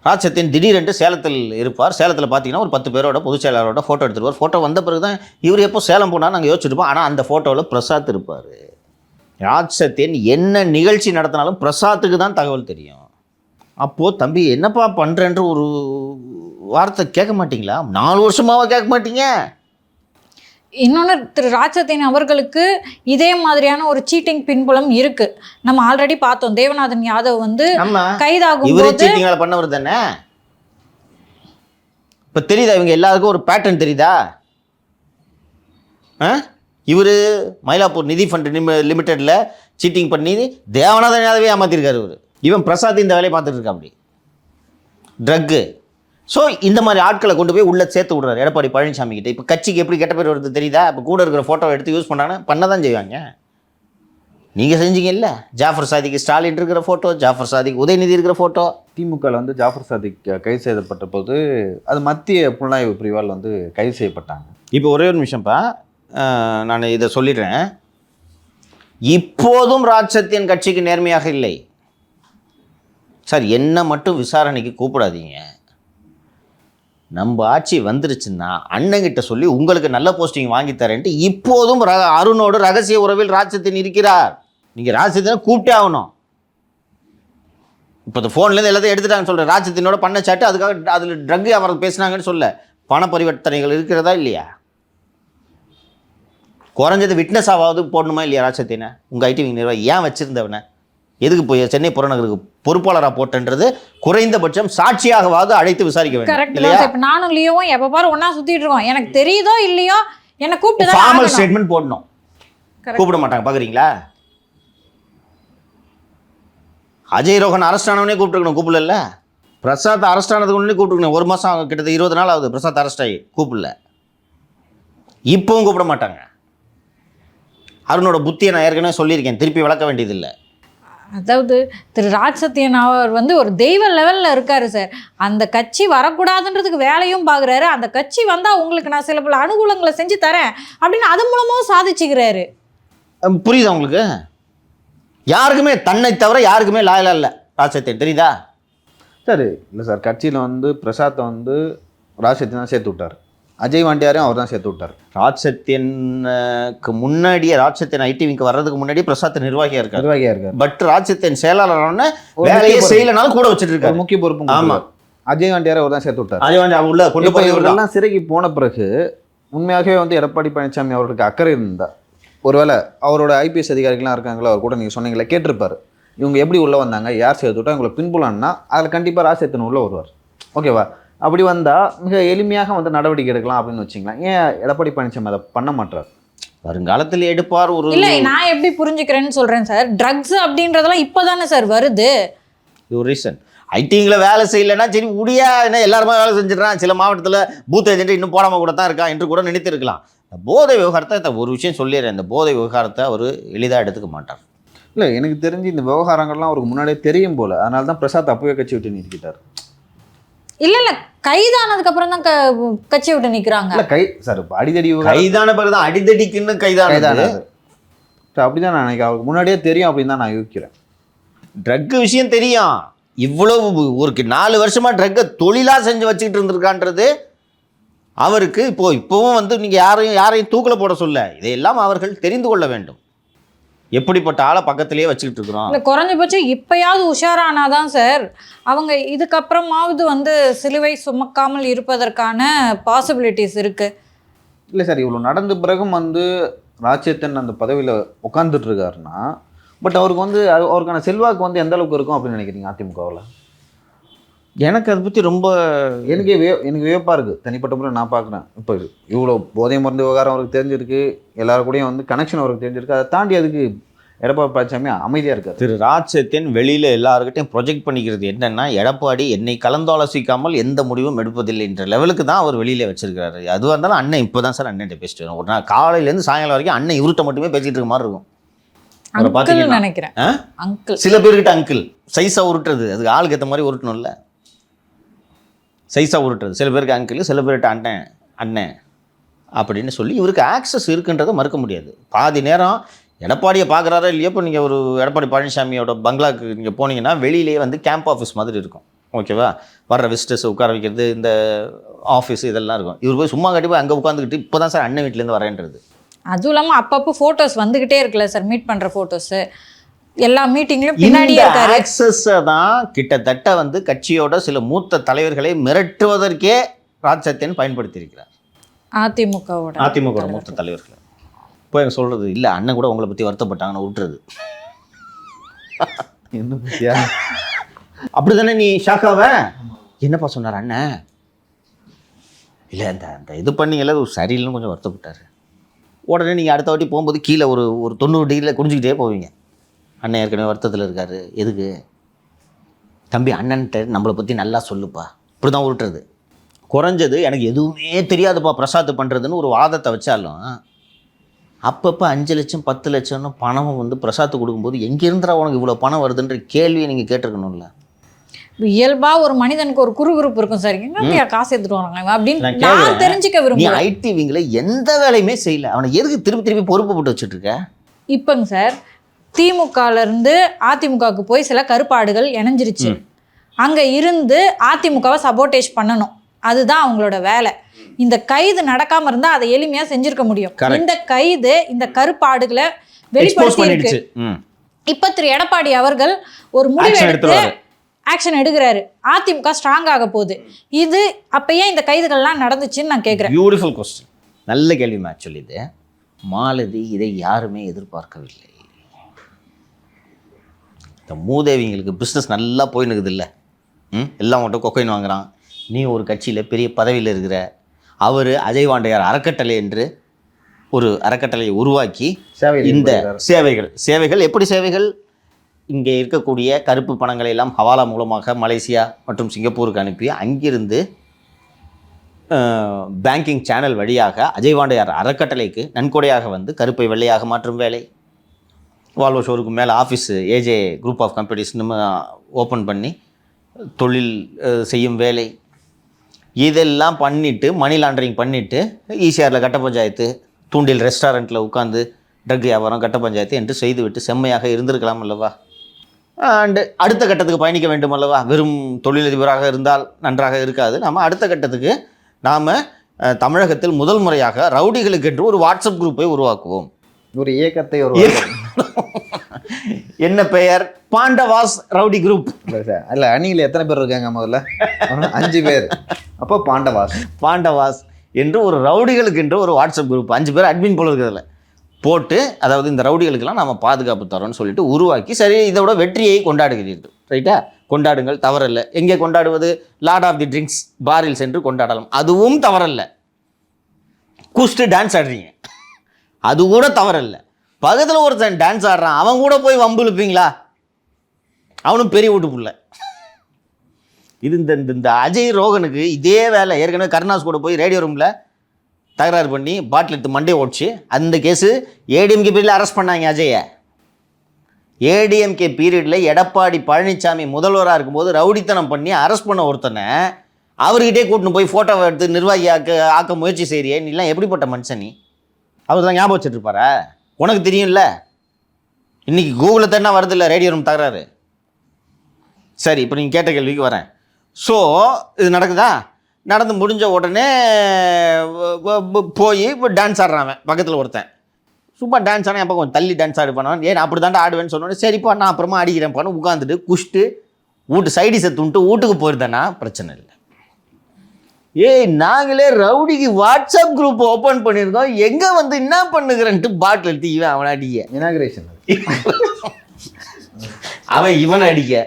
ராஜ்சத்தியன் திடீரென்று சேலத்தில் இருப்பார். சேலத்தில் பார்த்தீங்கன்னா ஒரு 10 பேரோட பொதுச் செயலாளரோட ஃபோட்டோ எடுத்துருவார். ஃபோட்டோ வந்த பிறகு தான் இவர் எப்போ சேலம் போனால் நாங்கள் யோசிச்சுருப்போம். ஆனால் அந்த ஃபோட்டோவில் பிரசாத் இருப்பார். ராஜ்சத்தியன் என்ன நிகழ்ச்சி நடத்தினாலும் பிரசாத்துக்கு தான் தகவல் தெரியும். அப்போது தம்பி என்னப்பா பண்ணுறேன்ற ஒரு வார்த்தை கேட்க மாட்டிங்களா? 4 வருஷமாவா கேட்க மாட்டீங்க? இன்னொன்று திரு ராஜசத்தியன் அவர்களுக்கு இதே மாதிரியான ஒரு சீட்டிங் பின்புலம் இருக்கு. நம்ம ஆல்ரெடி பார்த்தோம். தேவநாதன் யாதவ் வந்து கைதாகும் இவரே போது சீட்டிங் வேலை பண்ணவர் தானே. இப்போ தெரியுதா இவங்க எல்லாருக்கும் ஒரு பேட்டர்ன் தெரியுதா? இவர் மயிலாப்பூர் நிதி ஃபண்ட் லிமிடெடில் சீட்டிங் பண்ணி தேவநாதன் யாதவே ஏமாத்திருக்காரு. இவன் பிரசாத் இந்த வேலையை பார்த்துட்டு இருக்கா. அப்படி ட்ரக்கு. ஸோ இந்த மாதிரி ஆட்களை கொண்டு போய் உள்ளே சேர்த்து விடுறாரு எடப்பாடி பழனிசாமி கிட்ட. இப்போ கட்சிக்கு எப்படி கெட்ட பேர் வருது தெரியுதா? இப்போ கூட இருக்கிற ஃபோட்டோவை எடுத்து யூஸ் பண்ணாங்கன்னா பண்ண தான் செய்வாங்க. நீங்கள் செஞ்சீங்க இல்லை? ஜாஃபர் சாதிக்கு ஸ்டாலின் இருக்கிற ஃபோட்டோ, ஜாஃபர் சாதிக்கு உதயநிதி இருக்கிற ஃபோட்டோ. திமுகவில் வந்து ஜாஃபர் சாதிக் கைது செய்யப்பட்ட போது அது மத்திய புலனாய்வு பிரிவால் வந்து கைது செய்யப்பட்டாங்க. இப்போ ஒரே ஒரு நிமிஷம்ப்பா, நான் இதை சொல்லிடுறேன். இப்போதும் ராஜசத்தியன் கட்சிக்கு நேர்மையாக இல்லை சார். என்ன மட்டும் விசாரணைக்கு கூப்பிடாதீங்க. நம்ம ஆட்சி வந்துருச்சுன்னா அண்ணங்கிட்ட சொல்லி உங்களுக்கு நல்ல போஸ்டிங் வாங்கி தரேன்ட்டு இப்போதும் அருணோடு ரகசிய உறவில் ராஜசத்தியன் இருக்கிறார். நீங்கள் ராஜசத்தியனை கூப்பிட்டே ஆகணும். இப்போ இந்த ஃபோன்லேருந்து எல்லாத்தையும் எடுத்துட்டாங்கன்னு சொல்கிறேன். ராஜசத்தியனோட பண்ண சாட்டு அதுக்காக அதில் ட்ரக் அவர் பேசுனாங்கன்னு சொல்ல பண பரிவர்த்தனைகள் இருக்கிறதா இல்லையா? குறைஞ்சது விட்னஸ் ஆகாவது போடணுமா இல்லையா ராஜசத்தியனை? உங்கள் ஐடி விங் நிர்வாகி ஏன் வச்சுருந்தவனை எதுக்கு போய் சென்னை புறநகருக்கு பொறுப்பாளராக போட்டன்றது குறைந்தபட்சம் சாட்சியாகவாது அழைத்து விசாரிக்க வேண்டும். கரெக்ட். இப்போ நானும் லியோவும் எப்போ பாரு ஒன்றா சுற்றிட்டு இருக்கோம். எனக்கு தெரியுதோ இல்லையோ என்னை கூப்பிட்டு ஃபார்மல் ஸ்டேட்மெண்ட் போடணும். கூப்பிட மாட்டாங்க பார்க்குறீங்களா? அஜய் ரோஹன் அரெஸ்ட் ஆனவனே கூப்பிட்டுருக்கணும், கூப்பிடல. பிரசாத் அரெஸ்ட் ஆனதுக்கு முன்னாடி கூப்பிட்டுருக்கணும். 1 மாதம் கிட்டத்தட்ட 20 நாள் ஆகுது பிரசாத் அரெஸ்ட் ஆகி, கூப்பிடல. இப்போவும் கூப்பிட மாட்டாங்க. அருணோட புத்தியை நான் ஏற்கனவே சொல்லியிருக்கேன், திருப்பி விளக்க வேண்டியதில்லை. அதாவது திரு ராஜசத்தியன் அவர் வந்து ஒரு தெய்வ லெவலில் இருக்காரு சார். அந்த கட்சி வரக்கூடாதுன்றதுக்கு வேலையும் பார்க்குறாரு. அந்த கட்சி வந்தால் உங்களுக்கு நான் சில பல அனுகூலங்களை செஞ்சு தரேன் அப்படின்னு அது மூலமும் சாதிச்சுக்கிறாரு. புரியுதா உங்களுக்கு? யாருக்குமே தன்னை தவிர யாருக்குமே லாயலா இல்லை ராஜசத்தியன், தெரியுதா? சரி இல்லை சார், கட்சியில் வந்து பிரசாத்தை வந்து ராஜசத்தியன் தான் சேர்த்து விட்டார். அஜய் வாண்டியாரையும் அவர் தான் சேர்த்து விட்டார். ராஜசத்தியனுக்கு முன்னாடியே ராஜசத்தியன் ஐடிவிக்கு வர்றதுக்கு முன்னாடி பிரசாத் நிர்வாகியாக இருக்கார். பட் ராஜசத்தியன் செயலாளரான வேலையை செய்யலனாலும் கூட வச்சுட்டு இருக்காரு. முக்கிய பொறுப்பு. ஆமாம், அஜய் வாண்டியாரை அவர் தான் சேர்த்து விட்டார். அஜய் வாண்டியா உள்ள கொண்டு போய் இவர்கள்லாம் சிறைக்கு போன பிறகு உண்மையாகவே வந்து எடப்பாடி பழனிசாமி அவர்களுக்கு அக்கறை இருந்தால் ஒருவேளை அவரோட ஐபிஎஸ் அதிகாரிகள்லாம் இருக்காங்களோ அவர் கூட நீங்கள் சொன்னீங்களே கேட்டிருப்பாரு. இவங்க எப்படி உள்ளே வந்தாங்க, யார் சேர்த்து விட்டா, இவங்களை பின்புலன்னா அதில் கண்டிப்பாக ராஜசத்தியன் உள்ளே வருவார். ஓகேவா? அப்படி வந்தால் மிக எளிமையாக வந்து நடவடிக்கை எடுக்கலாம் அப்படின்னு வச்சுக்கலாம். ஏன் எடப்பாடி பழனிசாமி அதை பண்ண மாட்டார்? வருங்காலத்தில் எடுப்பார். ஒரு இல்லை, நான் எப்படி புரிஞ்சுக்கிறேன்னு சொல்கிறேன் சார். ட்ரக்ஸ் அப்படின்றதெல்லாம் இப்போ தானே சார் வருது. இது ஒரு ரீசன். ஐடிங்கில் வேலை செய்யலைன்னா சரி முடியா, என்ன எல்லாருமே வேலை செஞ்சிடறான். சில மாவட்டத்தில் பூத் ஏஜென்ட் இன்னும் போடாமல் கூட தான் இருக்கான் என்று கூட நினைத்திருக்கலாம். இந்த போதை விவகாரத்தை ஒரு விஷயம் சொல்லிடுறேன். இந்த போதை விவகாரத்தை அவர் எளிதாக எடுத்துக்க மாட்டார். இல்லை, எனக்கு தெரிஞ்சு இந்த விவகாரங்கள்லாம் அவருக்கு முன்னாடியே தெரியும் போல். அதனால தான் பிரசாத் அப்பவே கட்சி விட்டு நிற்கிட்டார். இல்லை கைதானதுக்கு அப்புறம் தான் கட்சி விட்டு நிற்கிறாங்க. இல்லை சார், அடிதடி கைதான பிறகு தான் அடிதடிக்குன்னு கைதானது. அப்படிதான் நான் நினைக்கிறேன். அவருக்கு முன்னாடியே தெரியும் அப்படின்னு தான் நான் யோசிக்கிறேன். ட்ரக்கு விஷயம் தெரியும். இவ்வளவு ஒரு 4 வருஷமாக ட்ரக்கை தொழிலாக செஞ்சு வச்சுக்கிட்டு இருந்திருக்கான்றது அவருக்கு இப்போவும் வந்து நீங்கள் யாரையும் தூக்கில் போட சொல்ல, இதையெல்லாம் அவர்கள் தெரிந்து கொள்ள வேண்டும். எப்படிப்பட்ட ஆளை பக்கத்திலேயே வச்சுக்கிட்டு இருக்கிறோம். இல்லை, குறைஞ்சபட்சம் இப்போயாவது உஷாரானாதான் சார் அவங்க இதுக்கப்புறமாவது வந்து சிலுவை சுமக்காமல் இருப்பதற்கான பாசிபிலிட்டிஸ் இருக்குது. இல்லை சார், இவ்வளோ நடந்த பிறகும் வந்து ராஜசத்தியன் அந்த பதவியில் உட்காந்துட்டு இருக்காருன்னா, பட் அவருக்கு வந்து அவருக்கான செல்வாக்கு வந்து எந்த அளவுக்கு இருக்கும் அப்படின்னு நினைக்கிறீங்க அதிமுகவில்? எனக்கு அதை பற்றி ரொம்ப எனக்கு வியப்பாக இருக்குது. தனிப்பட்ட முறை நான் பார்க்குறேன். இப்போ இவ்வளோ போதை மருந்து விவகாரம் அவருக்கு தெரிஞ்சிருக்கு, எல்லாரும் கூடயும் வந்து கனெக்ஷன் அவருக்கு தெரிஞ்சிருக்கு. அதை தாண்டி அதுக்கு எடப்பாடி பழனிசாமி அமைதியாக இருக்கார். திரு ராஜசத்தியன் வெளியில் எல்லாருக்கிட்டையும் ப்ரொஜெக்ட் பண்ணிக்கிறது என்னென்னா, எடப்பாடி என்னை கலந்தாலோசிக்காமல் எந்த முடிவும் எடுப்பதில்லை என்ற லெவலுக்கு தான் அவர் வெளியில் வச்சிருக்காரு. அதுவாக இருந்தாலும் அண்ணன் இப்போ தான் சார் அண்ணன் பேசிட்டு வரும். ஒரு நாள் காலையிலேருந்து சாயங்காலம் வரைக்கும் அண்ணன் இவர்கிட்ட மட்டுமே பேசிகிட்டு இருக்க மாதிரி இருக்கும். நினைக்கிறேன் சில பேர்கிட்ட அங்கிள் சைஸாக உருட்டுறது, அதுக்கு ஆளுக்கு ஏற்ற மாதிரி உருட்டணும்ல, சைஸாக உருட்டுறது. சில பேருக்கு அங்கிள், சில பேர்கிட்ட அண்ணன் அண்ணன் அப்படின்னு சொல்லி இவருக்கு ஆக்சஸ் இருக்குன்றதை மறுக்க முடியாது. பாதி நேரம் எடப்பாடியை பார்க்குறாரா இல்லையோ, இப்போ நீங்கள் ஒரு எடப்பாடி பழனிசாமியோட பங்களாக்கு நீங்கள் போனீங்கன்னா வெளியிலேயே வந்து கேம்ப் ஆஃபீஸ் மாதிரி இருக்கும். ஓகேவா? வர்ற விசிட்டர்ஸ் உட்கார வைக்கிறது, இந்த ஆஃபீஸ் இதெல்லாம் இருக்கும். இவர் போய் சும்மா கட்டி போய் அங்கே உட்காந்துக்கிட்டு இப்போ தான் சார் அண்ணன் வீட்டிலேருந்து வரேன்றது. அதுவும் இல்லாமல் அப்பப்போ ஃபோட்டோஸ் வந்துக்கிட்டே இருக்குல்ல சார், மீட் பண்ணுற ஃபோட்டோஸு எல்லா மீட்டிங்லையும் பின்னாடி இருக்காரு. ஆக்சஸை தான் கிட்டத்தட்ட வந்து கட்சியோட சில மூத்த தலைவர்களை மிரட்டுவதற்கே ராஜசத்தியன் பயன்படுத்தியிருக்கிறார். அதிமுகவோட மூத்த தலைவர்கள் இப்போ எனக்கு சொல்கிறது இல்லை, அண்ணன் கூட உங்களை பற்றி வருத்தப்பட்டாங்கன்னு விட்டுறது. என்ன பத்தியா? அப்படி தானே நீ ஷாக்காவ? என்னப்பா சொன்னார் அண்ணன்? இல்லை அந்த இது பண்ணீங்கல்ல அது சரியில்லைன்னு கொஞ்சம் வருத்தப்பட்டார். உடனே நீங்கள் அடுத்த வாட்டி போகும்போது கீழே ஒரு 90 டிகிரியில் குடிஞ்சிக்கிட்டே போவீங்க. அண்ணன் ஏற்கனவே வருத்தத்தில் இருக்கார், எதுக்கு தம்பி அண்ணன்ட்ட நம்மளை பற்றி நல்லா சொல்லுப்பா, இப்படி தான் உருட்டுறது. குறைஞ்சது எனக்கு எதுவுமே தெரியாதுப்பா பிரசாத் பண்ணுறதுன்னு ஒரு வாதத்தை வச்சாலும் அப்பப்போ 5 லட்சம் 10 லட்சம்னு பணம் வந்து பிரசாத்து கொடுக்கும்போது எங்கேருந்துடா உனக்கு இவ்வளோ பணம் வருதுன்ற கேள்வியை நீங்கள் கேட்டிருக்கணும்ல. இயல்பா ஒரு மனிதனுக்கு ஒரு குறுகுறுப்பு இருக்கும் சார், எங்க காசு எடுத்துட்டு வராங்க அப்படின்னு நான் தெரிஞ்சுக்க நீ விரும்புறேன். ஐடிவிங்களை எந்த வேலையுமே செய்யல, அவனை எதுக்கு திருப்பி பொறுப்பு போட்டு வச்சுட்டு இருக்க? இப்போங்க சார் திமுகல இருந்து அதிமுகவுக்கு போய் சில கருப்பாடுகள் இணைஞ்சிருச்சு. அங்க இருந்து அதிமுகவை சபோட்டேஜ் பண்ணணும், அதுதான் அவங்களோட வேலை. இந்த கைது நடக்காம இருந்தா அதை எளிமையா செஞ்சிருக்க முடியும். இந்த கைது இந்த கருப்பாடுகளை வெளிப்படுத்தி இருக்கு. இப்ப திரு எடப்பாடி அவர்கள் ஒரு முடிவு எடுத்து ஆக்ஷன் எடுக்கிறாரு, அதிமுக ஸ்ட்ராங் ஆக போகுது. இது அப்பயே இந்த கைதுகள்லாம் நடந்துச்சுன்னு நான் கேட்குறேன். பியூட்டிஃபுல் கொஸ்டின், நல்ல கேள்வி. ஆக்சுவலி இது மாலதி இதை யாருமே எதிர்பார்க்கவில்லை. இந்த மூதேவிங்களுக்கு பிஸ்னஸ் நல்லா போயினுக்குது இல்லை, எல்லாம் மட்டும் கொக்கைன் வாங்குறான். நீ ஒரு கட்சியில் பெரிய பதவியில் இருக்கிற, அவர் அஜய் வாண்டையார் அறக்கட்டளை என்று ஒரு அறக்கட்டளையை உருவாக்கி இந்த சேவைகள் எப்படி சேவைகள், இங்கே இருக்கக்கூடிய கருப்பு பணங்களை எல்லாம் ஹவாலா மூலமாக மலேசியா மற்றும் சிங்கப்பூருக்கு அனுப்பி அங்கிருந்து பேங்கிங் சேனல் வழியாக அஜய் வாண்டையார் அறக்கட்டளைக்கு நன்கொடையாக வந்து கருப்பை வெள்ளையாக மாற்றும் வேலை. வால்வோ ஷோருக்கு மேலே office AJ group of companies நம்ம ஓப்பன் பண்ணி தொழில் செய்யும் வேலை. இதெல்லாம் பண்ணிவிட்டு மணி லாண்டரிங் பண்ணிவிட்டு ஈசிஆரில் கட்ட பஞ்சாயத்து, தூண்டில் ரெஸ்டாரண்ட்டில் உட்காந்து ட்ரக் வியாபாரம், கட்ட பஞ்சாயத்து என்று செய்துவிட்டு செம்மையாக இருந்திருக்கலாம் அல்லவா? அண்டு அடுத்த கட்டத்துக்கு பயணிக்க வேண்டும் அல்லவா? வெறும் தொழிலதிபராக இருந்தால் நன்றாக இருக்காது. நாம் அடுத்த கட்டத்துக்கு நாம் தமிழகத்தில் முதல் முறையாக ரவுடிகளுக்கு என்று ஒரு வாட்ஸ்அப் குரூப்பை உருவாக்குவோம். ஒரு இயக்கத்தை என்ன பெயர்? Pandavas rowdy group. இல்லை அணியில் எத்தனை பேர் இருக்காங்க? முதல்ல 5 பேர். அப்போ பாண்டவாஸ் என்று ஒரு ரவுடிகளுக்கு என்று ஒரு வாட்ஸ்அப் குரூப் 5 பேர் அட்மின் போல இருக்கிறதுல போட்டு, அதாவது இந்த ரவுடிகளுக்கெல்லாம் நம்ம பாதுகாப்பு தரோன்னு சொல்லிட்டு உருவாக்கி, சரி இதோட வெற்றியை கொண்டாடுகிறீர்கள், ரைட்டா? கொண்டாடுங்கள், தவறல்ல. எங்கே கொண்டாடுவது? லார்ட் ஆஃப் தி ட்ரிங்க்ஸ் பாரில் சென்று கொண்டாடலாம், அதுவும் தவறல்ல. குஸ்ட்டு டான்ஸ் ஆடுறீங்க, அது கூட தவறல்ல. பக்கத்தில் ஒருத்தன் டான்ஸ் ஆடுறான், அவன் கூட போய் வம்பு இழுப்பீங்களா? அவனும் பெரிய வீட்டு புள்ள. இது இந்த அஜய் ரோகனுக்கு இதே வேலை. ஏற்கனவே கருணாஸ் கூட போய் ரேடியோ ரூமில் தகராறு பண்ணி பாட்டில் எடுத்து மண்டே ஓடிச்சு. அந்த கேஸு ஏடிஎம்கே பீரியடில் அரெஸ்ட் பண்ணாங்க அஜயை. ஏடிஎம்கே பீரியடில் எடப்பாடி பழனிசாமி முதல்வராக இருக்கும்போது ரவுடித்தனம் பண்ணி அரெஸ்ட் பண்ண ஒருத்தனை அவர்கிட்டே கூட்டின்னு போய் ஃபோட்டோவை எடுத்து நிர்வாகி ஆக்க முயற்சி செய்கிறியே, நீலாம் எப்படிப்பட்ட மனுஷன்? நீ அவர் தான் ஞாபகம் வச்சுட்ருப்பாரா? உனக்கு தெரியும்ல, இன்றைக்கி கூகுளில் தானே வருது இல்லை ரேடியோ ரூம் தகராறு. சரி, இப்போ நீங்கள் கேட்ட கேள்விக்கு வரேன். ஸோ இது நடக்குதா? நடந்து முடிஞ்ச உடனே போய் இப்போ டான்ஸ் ஆடுறான் பக்கத்தில் ஒருத்தன். சும்மா டான்ஸ் ஆனால் எப்போ கொஞ்சம் தள்ளி டான்ஸ் ஆடு பண்ணுவான். ஏன் அப்படி தாண்டா ஆடுவேன்னு சொன்னோன்னே சரிப்பா நான் அப்புறமா அடிக்கிறேன்ப்பான்னு உட்காந்துட்டு குஷ்ட்டு சைடிஸை துண்டுட்டு வீட்டுக்கு போயிருந்தேன்னா பிரச்சனை இல்லை. ஏய் நாங்களே ரவுடிக்கு வாட்ஸ்அப் குரூப் ஓப்பன் பண்ணியிருக்கோம், எங்கே வந்து என்ன பண்ணுகிறேன்ட்டு பாட்டில் எடுத்து இவன் அவனை அடிக்க, இனாகிரேஷன் அவன் இவனை அடிக்க.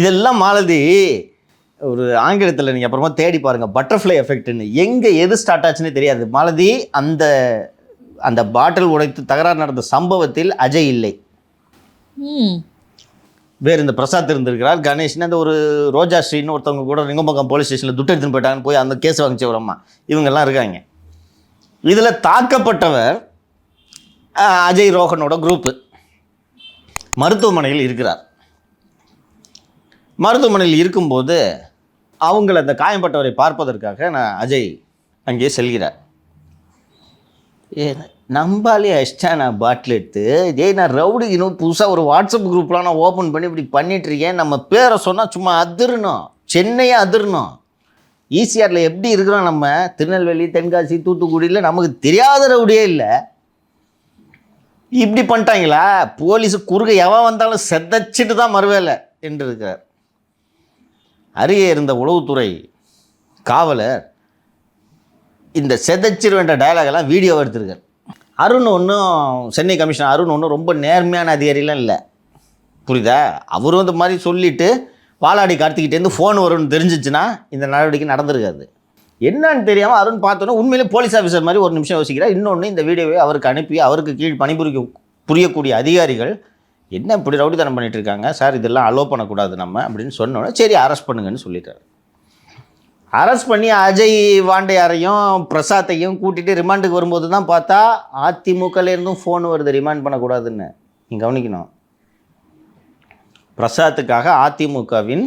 இதெல்லாம் மாலதி ஒரு ஆங்கிலத்தில் நீங்கள் அப்புறமா தேடி பாருங்கள், பட்டர்ஃப்ளை எஃபெக்ட்னு. எங்கே எது ஸ்டார்ட் ஆச்சுன்னே தெரியாது. மாலதி அந்த பாட்டில் உடைத்து தகராறு நடந்த சம்பவத்தில் அஜய் இல்லை, வேறு இந்த பிரசாத் இருந்திருக்கிறார். கணேஷ்னு அந்த ஒரு ரோஜா ஸ்ரீன்னு ஒருத்தவங்க கூட ரிங்கம்பக்கம் போலீஸ் ஸ்டேஷனில் துட்டு எடுத்துன்னு போயிட்டாங்கன்னு போய் அந்த கேஸ் வாங்கிச்ச ஒரு அம்மா, இவங்கெல்லாம் இருக்காங்க. இதில் தாக்கப்பட்டவர் அஜய் ரோகனோட குரூப்பு மருத்துவமனையில் இருக்கிறார். மருத்துவமனையில் இருக்கும்போது அவங்கள அந்த காயம்பட்டவரை பார்ப்பதற்காக அஜய் அங்கே செல்கிறார். நம்பாலே அஷ்டானா பாட்டில் எடுத்து நான் ரவுடி இன்னும் புதுசாக ஒரு வாட்ஸ்அப் குரூப்லாம் நான் ஓப்பன் பண்ணி இப்படி பண்ணிகிட்ருக்கேன், நம்ம பேரை சொன்னால் சும்மா அதிரணும், சென்னையே அதிரணும். ஈசிஆரில் எப்படி இருக்கிறோம் நம்ம, திருநெல்வேலி தென்காசி தூத்துக்குடியில் நமக்கு தெரியாத ரவுடியே இல்லை. இப்படி பண்ணிட்டாங்களா? போலீஸு குறுக்க எவன் வந்தாலும் செதச்சிட்டு தான் மறுவேலை என்று இருக்கார். அருகே இருந்த உளவுத்துறை காவலர் இந்த செதச்சிருவேன்ற டயலாகெல்லாம் வீடியோ எடுத்திருக்காரு. அருண் ஒன்றும் சென்னை கமிஷனர் அருண் ஒன்றும் ரொம்ப நேர்மையான அதிகாரிலாம் இல்லை, புரியுதா? அவரும் இந்த மாதிரி சொல்லிவிட்டு வாலாடி கார்த்திகிட்டேருந்து ஃபோன் வரும்னு தெரிஞ்சிச்சுன்னா இந்த நடவடிக்கை நடந்திருக்காது. என்னன்னு தெரியாமல் அருண் பார்த்தோன்னா உண்மையிலே போலீஸ் ஆஃபீஸர் மாதிரி ஒரு நிமிஷம் யோசிக்கிறார். இன்னொன்று, இந்த வீடியோவை அவருக்கு அனுப்பி அவருக்கு கீழ் புரியக்கூடிய அதிகாரிகள் என்ன இப்படி ரவுடித்தனம் பண்ணிட்டு இருக்காங்க சார், இதெல்லாம் அலோவ் பண்ணக்கூடாது நம்ம அப்படின்னு சொன்னோன்னே சரி அரெஸ்ட் பண்ணுங்கன்னு சொல்லிட்டாரு. அரெஸ்ட் பண்ணி அஜய் வாண்டையாரையும் பிரசாத்தையும் கூட்டிகிட்டு ரிமாண்டுக்கு வரும்போது தான் பார்த்தா அதிமுகலேருந்தும் ஃபோன் வருது ரிமாண்ட் பண்ணக்கூடாதுன்னு. நீங்கள் கவனிக்கணும், பிரசாத்துக்காக அதிமுகவின்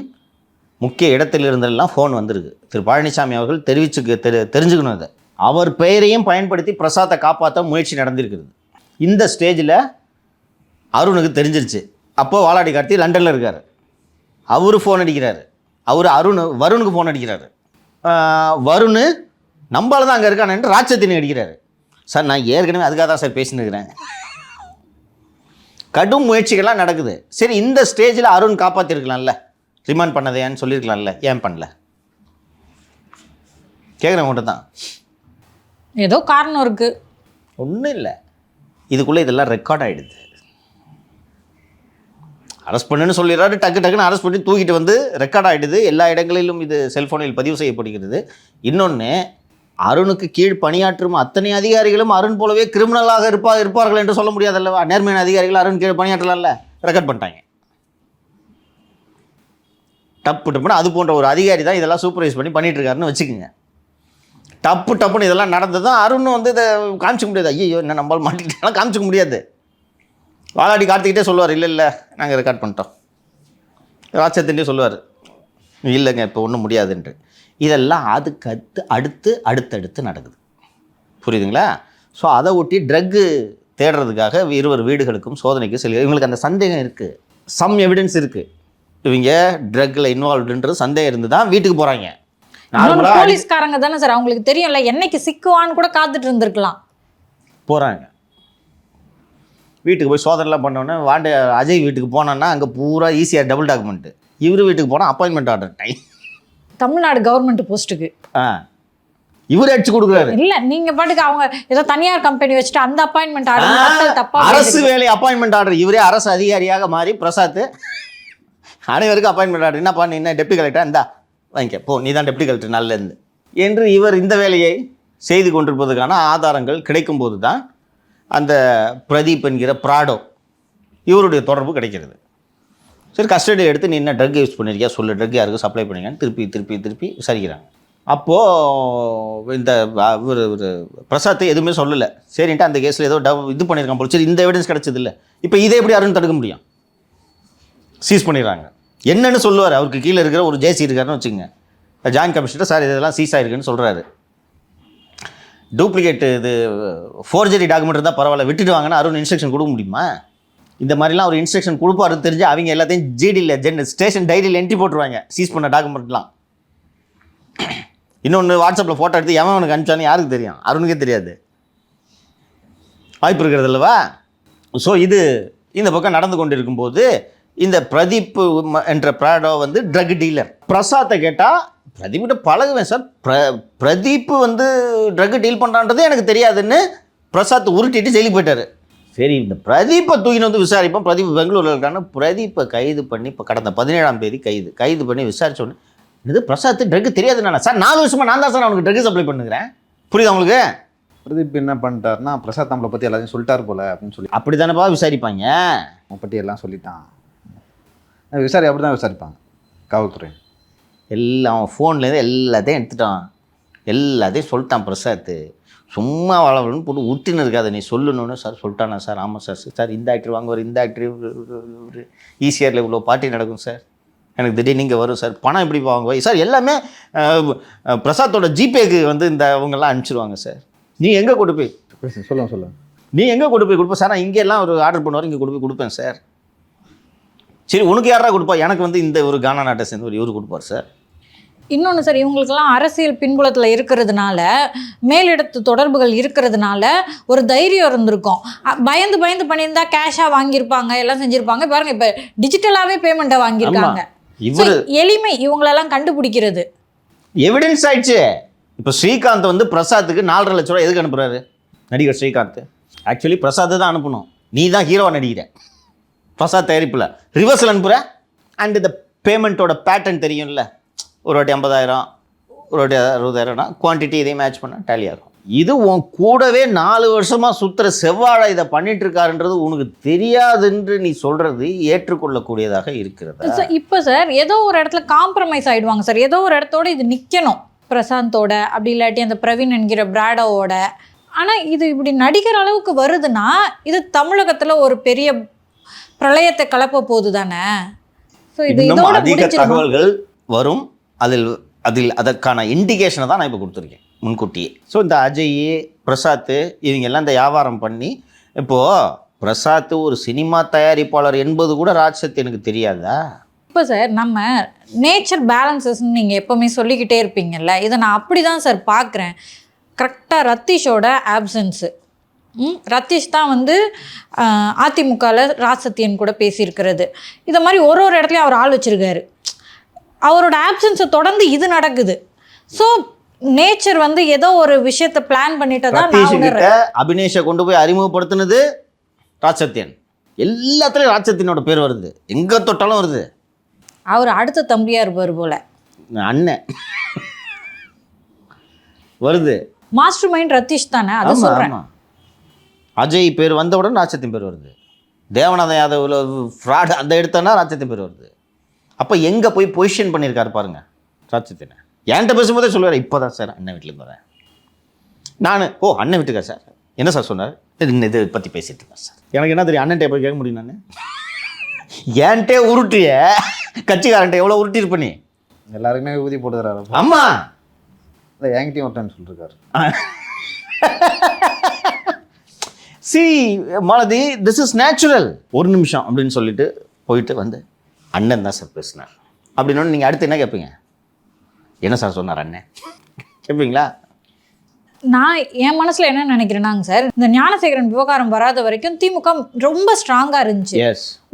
முக்கிய இடத்தில் இருந்தெல்லாம் ஃபோன் வந்திருக்கு. திரு பழனிசாமி அவர்கள் தெரிஞ்சுக்கணும். அதை அவர் பெயரையும் பயன்படுத்தி பிரசாத்தை காப்பாற்ற முயற்சி நடந்திருக்கிறது. இந்த ஸ்டேஜில் அருணுக்கு தெரிஞ்சிருச்சு. அப்போது வாலாடி கார்த்தி லண்டனில் இருக்கார், அவர் ஃபோன் அடிக்கிறாரு. வருணுக்கு ஃபோன் அடிக்கிறாரு. வருண் நம்மளால தான் அங்கே இருக்கானு ராட்சத்தினி அடிக்கிறாரு. சார் நான் ஏற்கனவே அதுக்காக தான் சார் பேசினுக்கிறேன். கடும் முயற்சிகள்லாம் நடக்குது. சரி, இந்த ஸ்டேஜில் அருண் காப்பாற்றிருக்கலாம்ல, ரிமாண்ட் பண்ணதையான்னு சொல்லியிருக்கலாம்ல, ஏன் பண்ணல கேட்குறேன் மட்டும் தான். ஏதோ காரணம் இருக்குது. ஒன்றும் இல்லை, இதுக்குள்ளே இதெல்லாம் ரெக்கார்ட் ஆகிடுது. அரெஸ்ட் பண்ணுன்னு சொல்லிடுறாரு, டக்குன்னு அரெஸ்ட் பண்ணி தூக்கிட்டு வந்து ரெக்கார்ட் ஆகிடுது. எல்லா இடங்களிலும் இது செல்ஃபோனில் பதிவு செய்யப்படுகிறது. இன்னொன்று, அருணுக்கு கீழ் பணியாற்றும் அத்தனை அதிகாரிகளும் அருண் போலவே கிரிமினலாக இருப்பார்கள் என்று சொல்ல முடியாதல்லவா? நேர்மையான அதிகாரிகள் அருண் கீழ் பணியாற்றலாம்ல, ரெக்கார்ட் பண்ணிட்டாங்க. டப்புன்னு அது போன்ற ஒரு அதிகாரி தான் இதெல்லாம் சூப்பர்வைஸ் பண்ணிட்டு இருக்காருன்னு வச்சுக்கோங்க. டப்புன்னு இதெல்லாம் நடந்ததும் அருண் வந்து இதை காமிச்சிக்க முடியாது. ஐயோ என்ன நம்பால் மாட்டிக்கிட்டாலும் காமிச்சிக்க முடியாது. வாலாடி கார்த்திகிட்டே சொல்லுவார், இல்லை நாங்கள் ரெக்கார்ட் பண்ணிட்டோம். ராட்சத்தின்டே சொல்லுவார், இல்லைங்க இப்போ ஒன்றும் முடியாதுன்ட்டு. இதெல்லாம் அதுக்கு அடுத்தடுத்து நடக்குது, புரியுதுங்களா? ஸோ அதை ஒட்டி ட்ரக்கு தேடுறதுக்காக இருவர் வீடுகளுக்கும் சோதனைக்கு செல்கிறது. இவங்களுக்கு அந்த சந்தேகம் இருக்குது, சம் எவிடன்ஸ் இருக்குது, இவங்க ட்ரக்கில் இன்வால்வ்டுன்றது சந்தேகம் இருந்து தான் வீட்டுக்கு போகிறாங்க. போலீஸ்காரங்க தானே சார், அவங்களுக்கு தெரியும்ல என்னைக்கு சிக்குவான்னு கூட காத்துட்டு இருந்திருக்கலாம். போகிறாங்க வீட்டுக்கு போய் சோதனைலாம் பண்ணோன்னே அஜய் வீட்டுக்கு போனோன்னா அங்கே பூரா ஈஸியாக டபுள் டாக்குமெண்ட்டு. இவர் வீட்டுக்கு போனால் appointment order time, Tamil Nadu government போஸ்ட்டுக்கு இவர் அடிச்சு கொடுக்குறாரு. இல்ல நீங்க பாட்டுக்கு அவங்க ஏதோ தனியார் கம்பெனி வச்சுட்டு அந்த அப்பாயின்மெண்ட் ஆர்டர் தப்பா, அரசு வேலை அப்பாயின்மெண்ட் ஆர்டர். இவரே அரசு அதிகாரியாக மாறி பிரசாத் அனைவருக்கும் அப்பாயின்மெண்ட் ஆர்டர். என்னப்பா நீ என்ன டெப்டி கலெக்டர், இந்தா வாங்கிக்க போ, நீ தான் டெப்டி கலெக்டர் நல்லது என்று இவர் இந்த வேலையை செய்து கொண்டிருப்பதற்கான ஆதாரங்கள் கிடைக்கும் போது தான் அந்த பிரதீப் என்கிற பிராடோ இவருடைய தொடர்பு கிடைக்கிறது. சரி, கஸ்டடி எடுத்து நீ என்ன ட்ரக் யூஸ் பண்ணியிருக்கியா சொல்லு, ட்ரக் யாருக்கு சப்ளை பண்ணிங்கன்னு திருப்பி விசாரிக்கிறாங்க. அப்போது இந்த ஒரு பிரசாத் எதுவுமே சொல்லலை. சரின்ட்டு அந்த கேஸில் ஏதோ இது பண்ணியிருக்கான் போல. சரி, இந்த எவிடன்ஸ் கிடச்சது இல்லை, இப்போ இதை எப்படி அருண் தடுக்க முடியும்? சீஸ் பண்ணிடுறாங்க. என்னன்னு சொல்லுவார், அவருக்கு கீழே இருக்கிற ஒரு ஜேசி இருக்காருன்னு வச்சுக்கோங்க, ஜாயின்ட் கமிஷனர், சார் இதெல்லாம் சீஸ் ஆகிருக்குன்னு சொல்கிறாரு. டூப்ளிகேட் இது ஃபோர்ஜரி டாக்குமெண்ட் இருந்தால் பரவாயில்ல, விட்டுட்டு வாங்கன்னா அருண் இன்ஸ்ட்ரக்ஷன் கொடுக்க முடியுமா? இந்த மாதிரிலாம் ஒரு இன்ஸ்ட்ரக்ஷன் கொடுப்பாருன்னு தெரிஞ்சு அவங்க எல்லாத்தையும் ஜிடியில் ஸ்டேஷன் டைரியில் என்ட்ரி போட்டுருவாங்க, சீஸ் பண்ண டாக்குமெண்ட்லாம். இன்னொன்று, வாட்ஸ்அப்பில் ஃபோட்டோ எடுத்து எவன் அவனுக்கு அனுப்பிச்சான்னு யாருக்கு தெரியும்? அருணுக்கே தெரியாது, வாய்ப்பு இருக்கிறது இல்லவா? ஸோ இது இந்த பக்கம் நடந்து கொண்டு இருக்கும்போது இந்த பிரதீப் என்ற பிராடோ வந்து ட்ரக் டீலர். பிரசாத்தை கேட்டால் பிரதீப்கிட்ட பழகுவேன் சார், பிரதீப் வந்து ட்ரக் டீல் பண்ணுறான்றது எனக்கு தெரியாதுன்னு பிரசாத் உருட்டிட்டு ஜெயிலுக்கு போயிட்டார். சரி, இந்த பிரதீப்பை தூக்கின்னு வந்து விசாரிப்போம். பிரதீப் பெங்களூரில் இருக்கான்னு பிரதீப்பை கைது பண்ணி இப்போ கடந்த 17ஆம் தேதி கைது பண்ணி விசாரிச்சோன்னு, இது பிரசாத் ட்ரக் தெரியாதுண்ணா சார், 4 வருஷமாக நான் தான் சார் அவனுக்கு ட்ரக் சப்ளை பண்ணுங்கிறேன். புரியுது உங்களுக்கு? பிரதீப் என்ன பண்ணிட்டாருன்னா, பிரசாத் நம்மளை பற்றி எல்லாத்தையும் சொல்லிட்டாரு போல அப்படின்னு சொல்லி அப்படி தானேப்பா விசாரிப்பாங்க, அவனை பற்றி எல்லாம் சொல்லிட்டான். அப்படி தான் விசாரிப்பாங்க காவல்துறை. எல்லாம் ஃபோன்லேருந்து எல்லாத்தையும் எடுத்துட்டான், எல்லாத்தையும் சொல்லிட்டான் பிரசாத். சும்மா வளவலன்னு போட்டு உத்தின்னு இருக்காது, நீ சொல்லணுன்னு. சார் சொல்லிட்டானா சார்? ஆமாம் சார் இந்த ஆக்டர் வாங்குவார், இந்த ஆக்டர் ஈஸியரில் இவ்வளோ பார்ட்டி நடக்கும் சார், எனக்கு திடீர்னு நீங்கள் வரும் சார், பணம் எப்படி வாங்குவாய் சார், எல்லாமே பிரசாத்தோட ஜிபேக்கு வந்து இந்த அவங்கெல்லாம் அனுப்பிச்சிருவாங்க சார். நீ எங்கே கொண்டு போய் சொல்லுங்க நீ எங்கே கொண்டு போய் கொடுப்பேன் சார்? நான் இங்கெல்லாம் ஒரு ஆர்டர் பண்ணுவார், இங்கே கொண்டு போய் கொடுப்பேன் சார். சரி, உனக்கு யாரா கொடுப்பா? எனக்கு வந்து இந்த ஒரு கானா நாட்டை சேர்ந்து ஒரு இவர் கொடுப்பார் சார். இன்னொன்று சார், இவங்களுக்கெல்லாம் அரசியல் பின்புலத்தில் இருக்கிறதுனால, மேலிடத்து தொடர்புகள் இருக்கிறதுனால ஒரு தைரியம் இருந்திருக்கும். பயந்து பண்ணியிருந்தா கேஷாக வாங்கியிருப்பாங்க, எல்லாம் செஞ்சுருப்பாங்க. பாருங்க, இப்போ டிஜிட்டலாகவே பேமெண்ட்டை வாங்கியிருக்காங்க. எளிமை இவங்களெல்லாம் கண்டுபிடிக்கிறது. எவிடன்ஸ் ஆயிடுச்சு. இப்போ ஸ்ரீகாந்த் வந்து பிரசாத்துக்கு 4.5 லட்ச ரூபா எதுக்கு அனுப்புறாரு? நடிகர் ஸ்ரீகாந்த் ஆக்சுவலி பிரசாத் தான் அனுப்பணும், நீ தான் ஹீரோவை நடிக்கிற, பிரசாத் தயாரிப்பில் ரிவர்ஸில் அனுப்புகிற. அண்ட் இந்த பேமெண்ட்டோட பேட்டர்ன் தெரியும்ல, ஒரு வாட்டி 50,000, ஒரு வாட்டி 60,000னா குவான்டிட்டி இதையும் மேட்ச் பண்ணால் டேலி ஆகும். இது உன் கூடவே 4 வருஷமாக சுற்றுற செவ்வாழை இதை பண்ணிட்டு இருக்காருன்றது உனக்கு தெரியாதுன்று நீ சொல்கிறது ஏற்றுக்கொள்ளக்கூடியதாக இருக்கிறது. இப்போ சார் ஏதோ ஒரு இடத்துல காம்ப்ரமைஸ் ஆகிடுவாங்க சார். ஏதோ ஒரு இடத்தோட இது நிற்கணும், பிரசாந்தோட, அப்படி இல்லாட்டி அந்த பிரவீன் என்கிற பிராடோவோட. ஆனால் இது இப்படி நடிக்கிற அளவுக்கு வருதுன்னா இது தமிழகத்தில் ஒரு பெரிய பிரளயத்தை கலப்ப போகுது தானே. ஸோ இது இதோட அதிக தகவல்கள் வரும், அதில் அதற்கான இண்டிகேஷனை தான் நான் இப்போ கொடுத்துருக்கேன் முன்கூட்டியே. ஸோ இந்த அஜய், பிரசாத் இவங்க எல்லாம் இந்த வியாபாரம் பண்ணி, இப்போது பிரசாத் ஒரு சினிமா தயாரிப்பாளர் என்பது கூட ராஜ்சத் எனக்கு தெரியாதா? இப்போ சார் நம்ம நேச்சர் பேலன்சஸ்ன்னு நீங்கள் எப்போவுமே சொல்லிக்கிட்டே இருப்பீங்கல்ல, இதை நான் அப்படி தான் சார் பார்க்குறேன். கரெக்டாக ரத்தீஷோட ஆப்சன்ஸு, ரத்தீஷ் தான் வந்து அதிமுகவில் ராஜ்சத்தியன் கூட பேசியிருக்கிறது, இதை மாதிரி ஒரு இடத்துலையும் அவர் ஆள் வச்சுருக்காரு. அவரோட ஆப்சன்ஸை தொடர்ந்து இது நடக்குது. ஸோ நேச்சர் வந்து ஏதோ ஒரு விஷயத்தை பிளான் பண்ணிட்டு தான் நான் உணர்றேன். அபினேஷை கொண்டு போய் அறிமுகப்படுத்தினது ராஜ்சத்தியன். எல்லாத்துலேயும் ராஜ்சத்தியனோட பேர் வருது, எங்கே தொட்டாலும் வருது. அவர் அடுத்த தம்பியாக இருப்பார் போல, அண்ணன் வருது. மாஸ்டர் மைண்ட் ரத்தீஷ் தானே, அதை சொல்கிறேன். அஜய் பேர் வந்தவுடன் ராஜ்சத்தியன் பேர் வருது. தேவநாதன் யாதவ்ல ஃப்ராட் அந்த எடுத்தோன்னா ராஜ்சத்தியன் பேர் வருது. அப்போ எங்கே போய் பொசிஷன் பண்ணியிருக்காரு பாருங்க ராஜ்சத்தியனை. என்கிட்ட பேசும்போதே சொல்லுவார், இப்போ தான் சார் அண்ணன் வீட்டிலேருந்து வரேன். நான் அண்ணன் வீட்டுக்கா சார், என்ன சார் சொன்னார், இது பற்றி பேசிட்டு இருக்கேன் சார். எனக்கு என்ன தெரியும், அண்ணன்ட்டே போய் கேட்க முடியும். நான் ஏன்ட்டே உருட்டிய கட்சிக்காரன்ட்ட எவ்வளோ உருட்டிருப்ப நீ? எல்லாருக்குமே ஊதி போட்டுறாரு. ஆமாம், இல்லை என்கிட்டையும் ஒருத்தன் சொல்லியிருக்காரு. C Malathi, this is natural. ஒரு நிமிஷம் அப்படின்னு சொல்லிட்டு போயிட்டு வந்து அண்ணன் தான் சார் பேசினார் அப்படின்னு நீங்கள் அடுத்து என்ன கேட்பீங்க? என்ன சார் சொன்னார் அண்ணன் கேட்பீங்களா? நான் என் மனசில் என்ன நினைக்கிறேன்னாங்க சார், இந்த ஞானசேகரன் விவகாரம் வராத வரைக்கும் திமுக ரொம்ப ஸ்ட்ராங்காக இருந்துச்சு.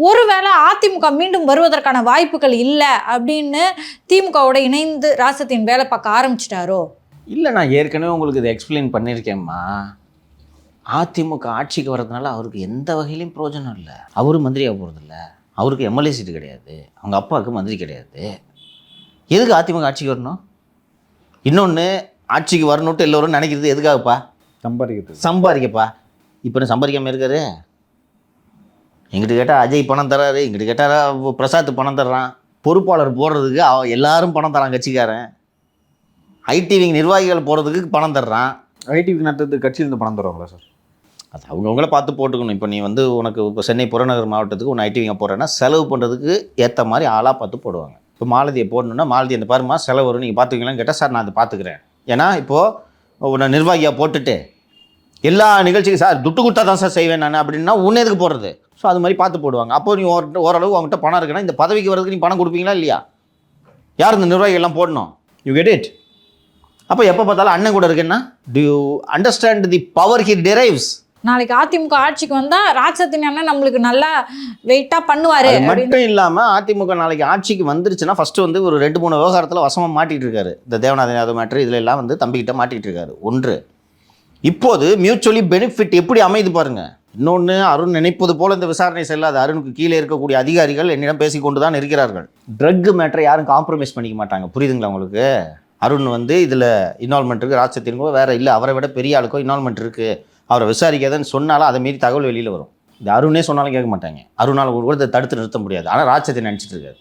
ஒருவேளை அதிமுக மீண்டும் வருவதற்கான வாய்ப்புகள் இல்லை அப்படின்னு திமுகவோட இணைந்து ராஜ்சத்தியன் வேலை பார்க்க ஆரம்பிச்சிட்டாரோ? இல்லை, நான் ஏற்கனவே உங்களுக்கு இதை எக்ஸ்பிளைன் பண்ணியிருக்கேம்மா. அதிமுக ஆட்சிக்கு வர்றதுனால அவருக்கு எந்த வகையிலையும் பிரயோஜனம் இல்லை. அவரும் மந்திரியாக போகிறதில்ல, அவருக்கு எம்எல்ஏ சீட்டு கிடையாது, அவங்க அப்பாவுக்கு மந்திரி கிடையாது. எதுக்கு அதிமுக ஆட்சிக்கு வரணும்? இன்னொன்று, ஆட்சிக்கு வரணுன்ட்டு எல்லோரும் நினைக்கிறது எதுக்காகப்பா? சம்பாதிக்கப்பா. இப்போ சம்பாதிக்காமல் இருக்காரு. எங்கிட்ட கேட்டால் அஜய் பணம் தர்றாரு, எங்கிட்ட கேட்டால் பிரசாத் பணம் தர்றான். பொறுப்பாளர் போடுறதுக்கு எல்லாரும் பணம் தரான். கட்சிக்காரன் ஐடிவிங்க நிர்வாகிகள் போகிறதுக்கு பணம் தர்றான். ஐடிவிக்கு நட்டத்துக்கு கட்சியிலேருந்து பணம் தருவாங்களா சார்? அது அவங்கவுங்கள பார்த்து போட்டுக்கணும். இப்போ நீ வந்து உனக்கு இப்போ சென்னை புறநகர் மாவட்டத்துக்கு ஒன்று ஐடிவிங்க போடுறேன்னா செலவு பண்ணுறதுக்கு ஏற்ற மாதிரி ஆளாக பார்த்து போடுவாங்க. இப்போ மாலதியை போடணுன்னா மாலதி அந்த பாருமா செலவு வரும், நீங்கள் பார்த்துக்கலான்னு கேட்டால் சார் நான் அதை பார்த்துக்கிறேன். ஏன்னா இப்போது உன்னை நிர்வாகியாக போட்டுட்டு எல்லா நிகழ்ச்சிக்கும் சார் துட்டு கொடுத்தா தான் சார் செய்வேன் நான் அப்படின்னா உன்னை எதுக்கு போடுறது? ஸோ அது மாதிரி பார்த்து போடுவாங்க. அப்போ நீ ஓரளவு அவங்ககிட்ட பணம் இருக்குன்னா இந்த பதவிக்கு வரதுக்கு நீ பணம் கொடுப்பீங்களா இல்லையா? யார் இந்த நிர்வாகிகள்லாம் போடணும்? You get it. அப்போ எப்போ பார்த்தாலும் அண்ணன் கூட இருக்குன்னா to you understand the power he drives? நாளைக்கு அதிமுக ஆட்சிக்கு வந்தால் ராஜ்சத்தியன் அண்ணன் நம்மளுக்கு நல்லா வெயிட்டாக பண்ணுவார். மட்டும் இல்லாமல் அதிமுக நாளைக்கு ஆட்சிக்கு வந்துருச்சுன்னா ஃபஸ்ட்டு வந்து ஒரு 2-3 விவகாரத்தில் வசமாக மாட்டிகிட்டு இருக்காரு. இந்த தேவநாதன் யாதவ் மேட்ரு இதில் எல்லாம் வந்து தம்பிக்கிட்ட மாட்டிகிட்டு இருக்காரு. ஒன்று, இப்போது மியூச்சுவலி பெனிஃபிட் எப்படி அமைது பாருங்கள். இன்னொன்று, அருண் நினைப்பது போல் இந்த விசாரணை செல்லாது. அருணுக்கு கீழே இருக்கக்கூடிய அதிகாரிகள் என்னிடம் பேசிக்கொண்டு தான் இருக்கிறார்கள். ட்ரக் மேட்டரை யாரும் காம்ப்ரமைஸ் பண்ணிக்க மாட்டாங்க. புரியுதுங்களா உங்களுக்கு? அருண் வந்து இதில் இன்வால்மெண்ட் இருக்குது, ராஜ்சத்தியனுக்கோ வேறு இல்லை அவரை விட பெரிய ஆளுக்கோ இன்வால்மெண்ட் இருக்குது, அவரை விசாரிக்காதன்னு சொன்னாலும் அதை மீறி தகவல் வெளியில் வரும். இது அருணே சொன்னாலும் கேட்க மாட்டாங்க. அருணால் கூட இதை தடுத்து நிறுத்த முடியாது. ஆனால் ராஜ்சத்தியன் நினச்சிட்டு இருக்காரு.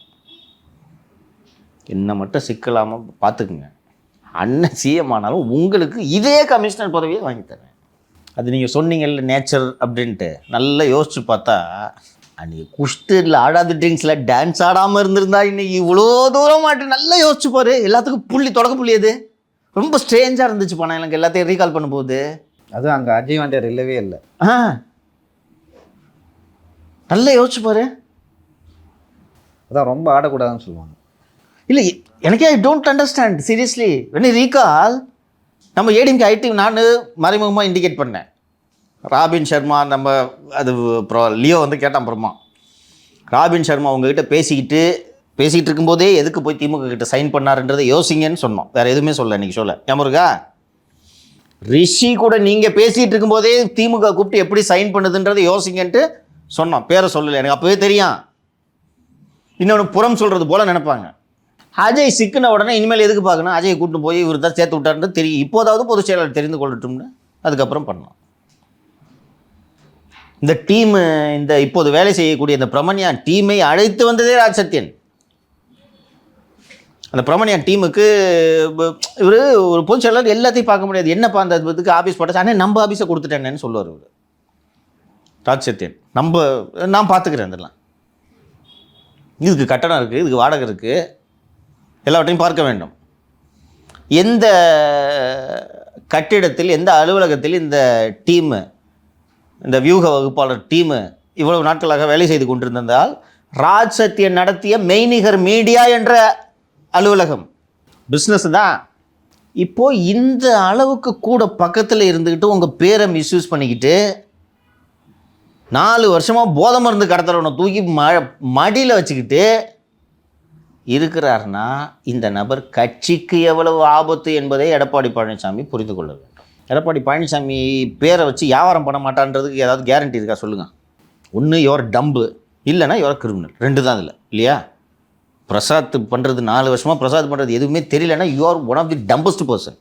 என்ன மட்டும் சிக்கலாமல் பார்த்துக்குங்க. அண்ணன் சிஎம் ஆனாலும் உங்களுக்கு இதே கமிஷனர் பதவியே வாங்கி தரேன். அது நீங்கள் சொன்னீங்கல்ல நேச்சர் அப்படின்ட்டு, நல்லா யோசிச்சு பார்த்தா அன்றைக்கி குஷ்டில் ஆடாத ட்ரிங்க்ஸில் டான்ஸ் ஆடாமல் இருந்திருந்தா இன்னைக்கு இவ்வளோ தூரம் மாட்டு. நல்லா யோசிச்சு பாரு. எல்லாத்துக்கும் தொடக்க புள்ளி அது ரொம்ப ஸ்ட்ரேஞ்சாக இருந்துச்சு. பணம் எனக்கு எல்லாத்தையும் ரீகால் பண்ணும்போது அது அங்கே அஜய் வாண்டியார் இல்லவே இல்லை. நல்லா யோசிச்சு பாரு. அதான் ரொம்ப ஆடக்கூடாதுன்னு சொல்லுவாங்க. இல்லை எனக்கே I don't understand seriously. When recall நம்ம ஏடிஎம்கே ஐடி நான் மறைமுகமாக இண்டிகேட் பண்ணேன். ராபின் சர்மா நம்ம அது அப்புறம் லியோ வந்து கேட்டான். அப்புறமா ராபின் சர்மா உங்ககிட்ட பேசிக்கிட்டு பேசிகிட்டு இருக்கும்போதே எதுக்கு போய் திமுக கிட்ட சைன் பண்ணாருன்றதை யோசிங்கன்னு சொன்னோம். வேறு எதுவுமே சொல்ல இன்றைக்கி சொல்ல. ஞாபகா ரிஷி கூட நீங்கள் பேசிகிட்டு இருக்கும்போதே திமுக கூப்பிட்டு எப்படி சைன் பண்ணுதுன்றதை யோசிங்கன்ட்டு சொன்னோம். பேரை சொல்லலை, எனக்கு அப்போவே தெரியும். இன்னொன்று புறம் சொல்கிறது போல் நினைப்பாங்க. அஜய் சிக்கின உடனே இனிமேல் எதுக்கு பார்க்கணும், அஜய் கூப்பிட்டு போய் இவர் தான் சேர்த்து விட்டாருன்றது தெரியும். இப்போதாவது பொதுச் செயலாளர் தெரிந்து கொள்ளட்டும்னு அதுக்கப்புறம் பண்ணோம். இந்த டீமு, இந்த இப்போது வேலை செய்யக்கூடிய இந்த பிரமணியான் டீமை அழைத்து வந்ததே ராஜ்சத்யன். அந்த பிரமணியான் டீமுக்கு இவர் ஒரு பொதுச் செயலாளர் எல்லாத்தையும் பார்க்க முடியாது. என்னப்பா அந்த இதுக்கு ஆஃபீஸ் போட்டாச்சு, ஆனால் நம்ம ஆஃபீஸை கொடுத்துட்டேன்னு சொல்லுவார் இவர் ராஜ்சத்யன். நான் பார்த்துக்கிறேன், இதெல்லாம் இதுக்கு கட்டணம் இருக்குது, இதுக்கு வாடகை இருக்குது, எல்லாவற்றையும் பார்க்க வேண்டும். எந்த கட்டிடத்தில் எந்த அலுவலகத்தில் இந்த டீமு, இந்த வியூக வகுப்பாளர் டீமு இவ்வளவு நாட்களாக வேலை செய்து கொண்டிருந்தால் ராஜ்சத்யன் நடத்திய மெய்நிகர் மீடியா என்ற அலுவலகம் பிஸ்னஸ் தான். இப்போது இந்த அளவுக்கு கூட பக்கத்தில் இருந்துக்கிட்டு உங்கள் பேரை மிஸ்யூஸ் பண்ணிக்கிட்டு 4 வருஷமாக போதை மருந்து கடத்தலவனை தூக்கி மடியில் வச்சுக்கிட்டு இருக்கிறார்னா இந்த நபர் கட்சிக்கு எவ்வளவு ஆபத்து என்பதை எடப்பாடி பழனிசாமி புரிந்து கொள்ள வேண்டும். எடப்பாடி பழனிசாமி பேரை வச்சு வியாபாரம் பண்ண மாட்டான்றதுக்கு ஏதாவது கேரண்டி இருக்கா சொல்லுங்கள்? ஒன்று யுவர் டம்பு, இல்லைன்னா யுவர் கிரிமினல், 2 தான் அதில் இல்லையா? பிரசாத் பண்ணுறது 4 வருஷமாக பிரசாத் பண்ணுறது எதுவுமே தெரியலன்னா your one of the dumbest person.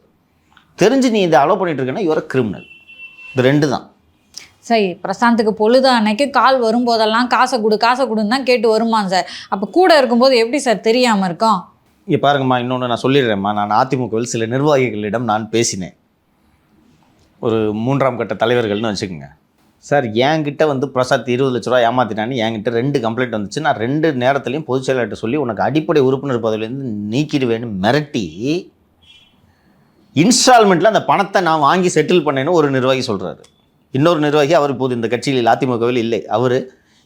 தெரிஞ்சு நீ இதை அலோவ் பண்ணிட்டு இருக்கேன்னா யுவர் கிரிமினல். இது 2 தான். சரி, பிரசாந்துக்கு பொழுது அன்னைக்கு கால் வரும்போதெல்லாம் காசை கொடுன்னு தான் கேட்டு வருமான் சார். அப்போ கூட இருக்கும்போது எப்படி சார் தெரியாமல் இருக்கும்? இங்கே பாருங்கம்மா, இன்னொன்று நான் சொல்லிடுறேம்மா. நான் அதிமுகவில் சில நிர்வாகிகளிடம் நான் பேசினேன், ஒரு 3ஆம் கட்ட தலைவர்கள்னு வச்சுக்கோங்க. சார் என்கிட்ட வந்து பிரசாத் 20 லட்ச ரூபா ஏமாத்தினான்னு என்கிட்ட 2 கம்ப்ளைண்ட் வந்துச்சு. நான் 2 நேரத்துலையும் பொதுச் செயலாளர்கிட்ட சொல்லி உனக்கு அடிப்படை உறுப்பினர் பதவியிலேருந்து நீக்கிடுவேன்னு மிரட்டி இன்ஸ்டால்மெண்ட்டில் அந்த பணத்தை நான் வாங்கி செட்டில் பண்ணேன்னு ஒரு நிர்வாகி சொல்கிறாரு. இன்னொரு நிர்வாகி, அவர் இப்போது இந்த கட்சியில் அதிமுகவில் இல்லை, அவர்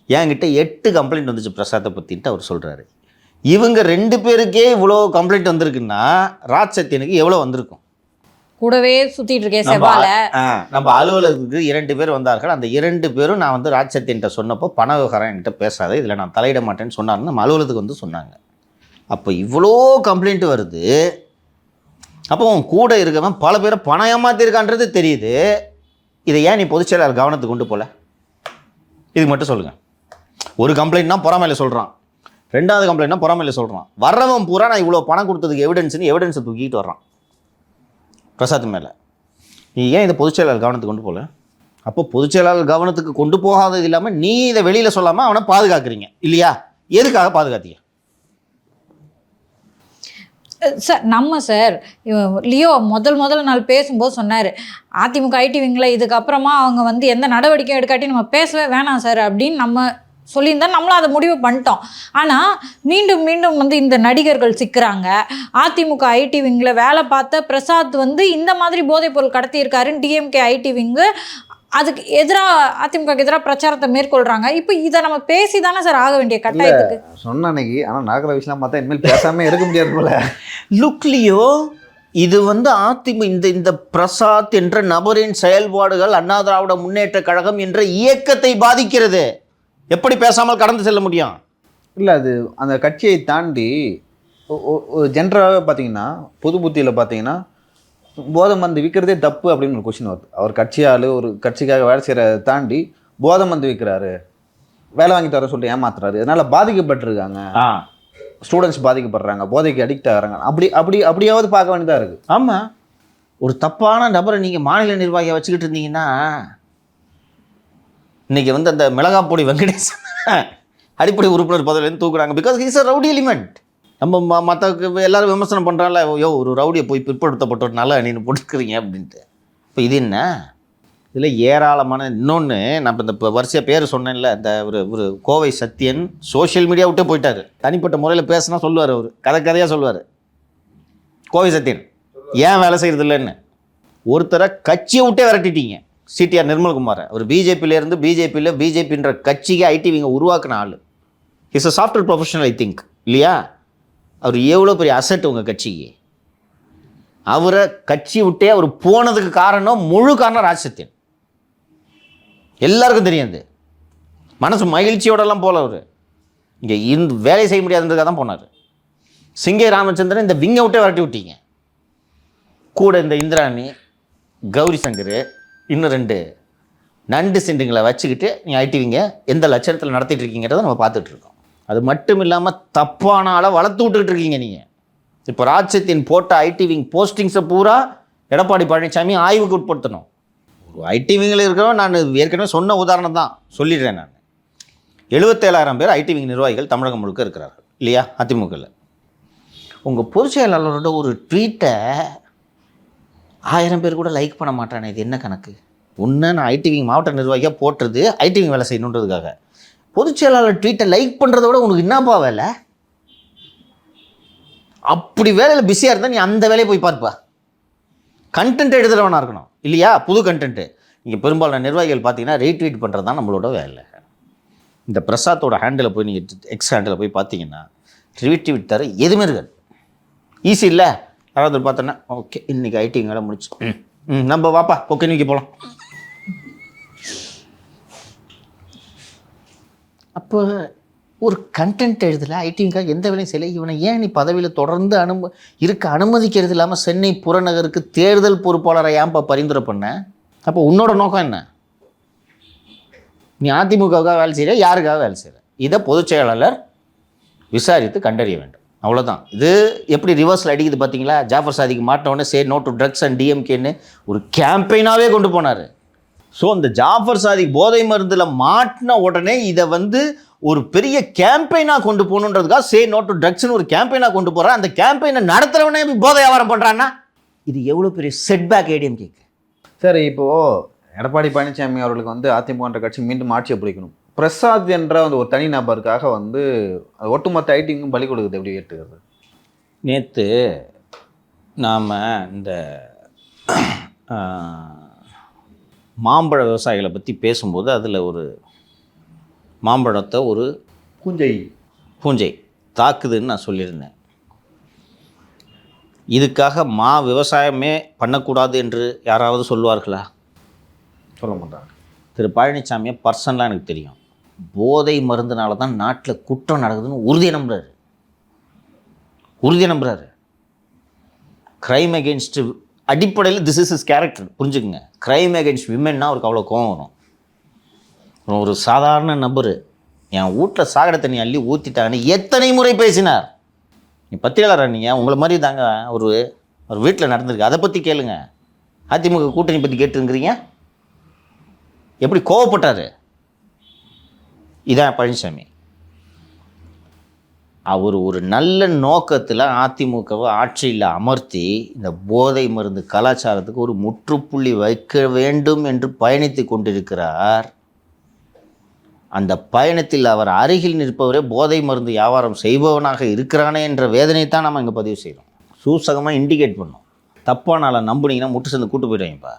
என்கிட்ட 8 கம்ப்ளைண்ட் வந்துச்சு பிரசாத்தை பற்றின்ட்டு அவர் சொல்கிறாரு. இவங்க 2 பேருக்கே இவ்வளோ கம்ப்ளைண்ட் வந்திருக்குன்னா ராஜ்சத்யனுக்கு எவ்வளோ வந்திருக்கும்? கூடவே சுற்றிட்டு இருக்கேன் செவ்வாழை. நம்ம அலுவலகத்துக்கு 2 பேர் வந்தார்கள். அந்த 2 பேரும் நான் வந்து ராஜ்சத்யன்கிட்ட சொன்னப்போ பண விவகாரம் என்கிட்ட பேசாத, இதில் நான் தலையிட மாட்டேன்னு சொன்னாருன்னு நம்ம அலுவலகத்துக்கு வந்து சொன்னாங்க. அப்போ இவ்வளோ கம்ப்ளைண்ட் வருது. அப்போ உன் கூட இருக்கவன் பல பேரை பணம் ஏமாத்திருக்கான்றது தெரியுது. இதை ஏன் நீ பொதுச் செயலாளர் கவனத்துக்கு கொண்டு போகல? இதுக்கு மட்டும் சொல்லுங்கள். ஒரு கம்ப்ளைண்ட்னா பொறாமையில் சொல்கிறான், 2வது கம்ப்ளைண்ட்னா பொறாமையில் சொல்கிறான். வர்றவன் பூரா நான் இவ்வளோ பணம் கொடுத்ததுக்கு எவிடன்ஸை தூக்கிட்டு வர்றான் பிரசாத் மேலே. நீ ஏன் இதை பொதுச் செயலாளர் கவனத்துக்கு கொண்டு போகல? அப்போ பொதுச் செயலாளர் கவனத்துக்கு கொண்டு போகாதது இல்லாமல் நீ இதை வெளியில் சொல்லாமல் அவனை பாதுகாக்கிறீங்க இல்லையா? எதுக்காக பாதுகாத்தீங்க? சார் சார் லியோ முதல் நாள் பேசும்போது சொன்னார், அதிமுக ஐடி விங்கில் இதுக்கப்புறமா அவங்க வந்து எந்த நடவடிக்கையும் எடுக்காட்டி நம்ம பேசவே வேணாம் சார் அப்படின்னு நம்ம சொல்லியிருந்தா நம்மளும் அதை முடிவு பண்ணிட்டோம். ஆனால் மீண்டும் வந்து இந்த நடிகர்கள் சிக்கிறாங்க. அதிமுக ஐடி விங்கில் வேலை பார்த்த பிரசாத் வந்து இந்த மாதிரி போதைப்பொருள் கடத்தியிருக்காருன்னு டிஎம்கே ஐடி விங்கு அதுக்கு எதிராக அதிமுகக்கு எதிராக பிரச்சாரத்தை மேற்கொள்கிறாங்க. இப்போ இதை நம்ம பேசி தானே சார் ஆக வேண்டிய கட்டாயத்துக்கு சொன்ன அன்னைக்கு. ஆனால் நாகர விஷயம் பார்த்தா இனிமேல் பேசாமல் இருக்க முடியாது போல. லுக்லியோ இது வந்து அதிமுக இந்த பிரசாத் என்ற நபரின் செயல்பாடுகள் அண்ணா திராவிட முன்னேற்ற கழகம் என்ற இயக்கத்தை பாதிக்கிறது. எப்படி பேசாமல் கடந்து செல்ல முடியும்? இல்லை, அது அந்த கட்சியை தாண்டி ஜென்ரலாகவே பார்த்தீங்கன்னா பொது புத்தியில் பார்த்தீங்கன்னா போதை மருந்து விற்கிறதே தப்பு அப்படின்னு ஒரு கொஸ்டின் வருது. அவர் கட்சியால் ஒரு கட்சிக்காக வேலை செய்கிறத தாண்டி போதை மருந்து விற்கிறாரு, வேலை வாங்கி தர சொல்லிட்டு ஏமாத்துறாரு, இதனால் பாதிக்கப்பட்டிருக்காங்க, ஸ்டூடெண்ட்ஸ் பாதிக்கப்படுறாங்க, போதைக்கு அடிக்ட் ஆகிறாங்க. அப்படியாவது பார்க்க வேண்டியதாக இருக்குது. ஆமாம், ஒரு தப்பான நபரை நீங்கள் மாநில நிர்வாகியை வச்சுக்கிட்டு இருந்தீங்கன்னா இன்றைக்கி வந்து அந்த மிளகாப்பொடி வெங்கடேஷ் அடிப்படை உறுப்பினர் பதவியிலேருந்து தூக்குறாங்க. Because he's a rowdy element. நம்ம மற்ற எல்லாரும் விமர்சனம் பண்ணுறாங்கள, ஐயோ ஒரு ரவுடியை போய் பிற்படுத்தப்பட்ட ஒரு நல்ல அணின்னு போட்டுக்கிறீங்க அப்படின்ட்டு. இப்போ இது என்ன? இதில் ஏராளமான இன்னொன்று நான் இந்த வரிசையாக பேர் சொன்னேன்ல, இந்த ஒரு கோவை சத்யன் சோஷியல் மீடியா விட்டே போயிட்டார். தனிப்பட்ட முறையில் பேசினா சொல்லுவார், அவர் கதையாக சொல்லுவார். கோவை சத்யன் ஏன் வேலை செய்கிறது இல்லைன்னு ஒருத்தரை கட்சியை விட்டே விரட்டிட்டீங்க. சிடிஆர் நிர்மல்குமார் அவர் பிஜேபின்ற கட்சிக்கு ஐடி விங்க உருவாக்குன ஆள். Is a software professional I think இல்லையா? அவர் எவ்வளோ பெரிய அசட் உங்கள் கட்சிக்கு. அவரை கட்சி விட்டே அவர் போனதுக்கு முழு காரணம் ராஜ்சத்யன். எல்லாருக்கும் தெரியாது. மனசு மகிழ்ச்சியோடலாம் போல அவர் இங்கே இருந்து வேலை செய்ய முடியாதுன்றதுக்காக தான் போனார். சிங்கை ராமச்சந்திரன் இந்த விங்கை விட்டே விரட்டி விட்டீங்க. கூட இந்த இந்திராணி, கௌரி சங்கர், இன்னும் 2 நண்டு சிண்டுங்களை வச்சுக்கிட்டு நீங்கள் ஐடி விங்க எந்த லட்சணத்தில் நடத்திட்டு இருக்கீங்கிறத நம்ம பார்த்துட்ருக்கோம். அது மட்டும் இல்லாமல் தப்பான ஆளை வளர்த்து விட்டுக்கிட்டு இருக்கீங்க நீங்கள். இப்போ ராஜ்யத்தின் போட்ட ஐடி விங் போஸ்டிங்ஸை பூரா எடப்பாடி பழனிசாமி ஆய்வுக்கு உட்படுத்தணும். ஐடி விங்கில் இருக்கிறவன் நான் ஏற்கனவே சொன்ன உதாரணம் தான் சொல்லிடுறேன். நான் 77,000 பேர் ஐடி விங் நிர்வாகிகள் தமிழகம் முழுக்க இருக்கிறார்கள் இல்லையா அதிமுகவில். உங்கள் பொதுச் செயலாளரோட ஒரு ட்வீட்டை 1000 பேர் கூட லைக் பண்ண மாட்டானே, இது என்ன கணக்கு? ஒன்று நான் ஐடி விங் மாவட்ட நிர்வாகியாக போட்டுறது ஐடி விங் வேலை செய்யணுன்றதுக்காக. பொதுச் செயலாளர் ட்வீட்டை லைக் பண்ணுறத விட உனக்கு என்னப்பா வேலை? அப்படி வேலையில் பிஸியாக இருந்தால் நீ அந்த வேலையை போய் பார்ப்பா. கண்டென்ட் எழுதுகிறவனாக இருக்கணும் இல்லையா? புது கண்டென்ட்டு. நீங்கள் பெரும்பாலான நிர்வாகிகள் பார்த்தீங்கன்னா ரீட்வீட் பண்ணுறது தான் நம்மளோட வேலை. இந்த பிரசாத்தோட ஹேண்டில் போய் நீங்கள் எக்ஸ் ஹேண்டில் போய் பார்த்தீங்கன்னா ரீட்வீட் தர எதுவுமே இருக்காது. ஈஸி இல்லை. யாராவது பார்த்தோன்னா ஓகே இன்றைக்கி ஐடி வேலை முடிச்சு நம்ம வாப்பா ஓகே இன்னைக்கு போகலாம். அப்போ ஒரு கண்டென்ட் எழுதலை ஐடிங்காக எந்த வேலையும் செய்யலை. இவனை ஏன் நீ பதவியில் தொடர்ந்து இருக்க அனுமதிக்கிறது இல்லாமல் சென்னை புறநகருக்கு தேர்தல் பொறுப்பாளரை ஏன்ப்பா பரிந்துரை பண்ண? அப்போ உன்னோட நோக்கம் என்ன? நீ அதிமுகவுக்காக வேலை செய்கிற, யாருக்காக வேலை செய்கிற? இதை பொதுச் செயலாளர் விசாரித்து கண்டறிய வேண்டும். அவ்வளோதான். இது எப்படி ரிவர்ஸில் அடிக்குது பார்த்தீங்களா? ஜாஃபர் சாதிக்கு மாட்டினோடனே say no to drugs and டிஎம்கேன்னு ஒரு கேம்பெயினாகவே கொண்டு போனார். ஸோ அந்த ஜாஃபர் சாதிக் போதை மருந்தில் மாட்டின உடனே இதை ஒரு பெரிய கேம்பெயினாக கொண்டு போகணுன்றதுக்காக சே நோ டு ட்ரக்ஸ்னு ஒரு கேம்பெயினாக கொண்டு போகிறான். அந்த கேம்பெயினை நடத்துகிறவனே போதை வியாபாரம் பண்ணுறான்னா இது எவ்வளோ பெரிய செட்பேக் ஏடிஎம் கேக்கு. சரி, இப்போது எடப்பாடி பழனிசாமி அவர்களுக்கு அதிமுக கட்சி மீண்டும் ஆட்சியை பிடிக்கணும். பிரசாத் என்ற ஒரு தனி நபருக்காக ஒட்டுமொத்த ஐடிங்கும் பலி கொடுக்குது. எப்படி ஏற்றுக்கிறது? நேற்று நாம் இந்த மாம்பழ விவசாயிகளை பற்றி பேசும்போது அதில் ஒரு மாம்பழத்தை ஒரு பூஞ்சை தாக்குதுன்னு நான் சொல்லியிருந்தேன். இதுக்காக விவசாயமே பண்ணக்கூடாது என்று யாராவது சொல்லுவார்களா? சொல்ல மாட்டாங்க. திரு பழனிசாமியை பர்சனலாக எனக்கு தெரியும். போதை மருந்துனால தான் நாட்டில் குற்றம் நடக்குதுன்னு உறுதியை நம்புறாரு. க்ரைம் அகெயின்ஸ்ட் அடிப்படையில் திஸ் இஸ் இஸ் கேரக்டர், புரிஞ்சுக்குங்க. க்ரைம் அகெயின்ஸ்ட் விமென்னா அவருக்கு அவ்வளோ கோவம் வரும். ஒரு சாதாரண நபர் என் வீட்டில் சாக்கடை தண்ணி அள்ளி ஊற்றிட்டாங்கன்னு எத்தனை முறை பேசினார். நீ பத்திரிகையாளர், நீங்கள் உங்களை மாதிரி தாங்க ஒரு வீட்டில் நடந்திருக்கு. அதை பற்றி கேளுங்க. அதிமுக கூட்டணி பற்றி கேட்டுருங்கிறீங்க. எப்படி கோவப்பட்டார்? இதான் பழனிசாமி. அவர் ஒரு நல்ல நோக்கத்தில் அதிமுகவை ஆட்சியில் அமர்த்தி இந்த போதை மருந்து கலாச்சாரத்துக்கு ஒரு முற்றுப்புள்ளி வைக்க வேண்டும் என்று பயணித்து கொண்டிருக்கிறார். அந்த பயணத்தில் அவர் அருகில் நிற்பவரே போதை மருந்து வியாபாரம் செய்பவனாக இருக்கிறானே என்ற வேதனை தான் நம்ம இங்கே பதிவு செய்கிறோம். சூசகமாக இண்டிகேட் பண்ணோம். தப்பான ஆளை நம்புனீங்கன்னா முட்டு சேர்ந்து கூட்டு போயிடுவீங்கப்பா.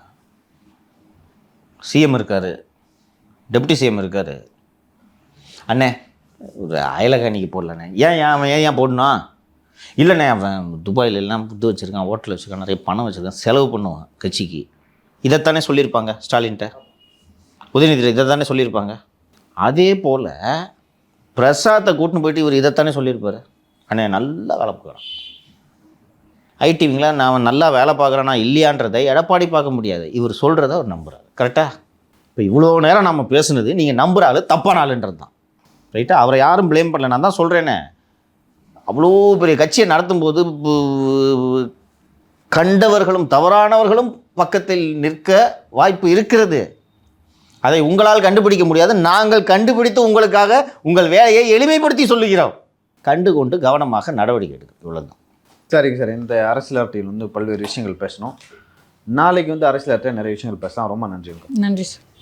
சிஎம் இருக்கார், டெப்டி சிஎம் இருக்கார். அண்ணே ஒரு அயலகாணிக்கு போடலண்ணே. ஏன் போடணும்? இல்லைண்ணே அவன் துபாயில் எல்லாம் இது வச்சுருக்கான், ஹோட்டல் வச்சுருக்கான், நிறைய பணம் வச்சுருக்கான், செலவு பண்ணுவான் கட்சிக்கு. இதைத்தானே சொல்லியிருப்பாங்க ஸ்டாலின்கிட்ட, உதயநிதியில் இதைத்தானே சொல்லியிருப்பாங்க. அதே போல் பிரசாத்தை கூட்டின்னு போயிட்டு இவர் இதைத்தானே சொல்லியிருப்பார். அண்ணே நல்லா வேலை பார்க்குறான் ஐடிவிங்களா, நான் நல்லா வேலை பார்க்குறேன்னா இல்லையான்றதை எடப்பாடி பார்க்க முடியாது. இவர் சொல்கிறத அவர் நம்புகிறார். கரெக்டாக? இப்போ இவ்வளோ நேரம் நம்ம பேசுனது நீங்கள் நம்புகிற ஆள் தப்பான ஆளுன்றது தான். ரைட்டா? அவரை யாரும் ப்ளேம் பண்ணல. நான் தான் சொல்கிறேனே, அவ்வளோ பெரிய கட்சியை நடத்தும்போது கண்டவர்களும் தவறானவர்களும் பக்கத்தில் நிற்க வாய்ப்பு இருக்கிறது. அதை உங்களால் கண்டுபிடிக்க முடியாது. நாங்கள் கண்டுபிடித்து உங்களுக்காக உங்கள் வேலையை எளிமைப்படுத்தி சொல்லுகிறோம். கண்டுகொண்டு கவனமாக நடவடிக்கை எடுக்கும். இவ்வளோதான். சரிங்க சார். இந்த அரசியல் அரட்டையில் பல்வேறு விஷயங்கள் பேசணும். நாளைக்கு அரசியல் அரட்டை நிறைய விஷயங்கள் பேசலாம். ரொம்ப நன்றி. நன்றி சார்.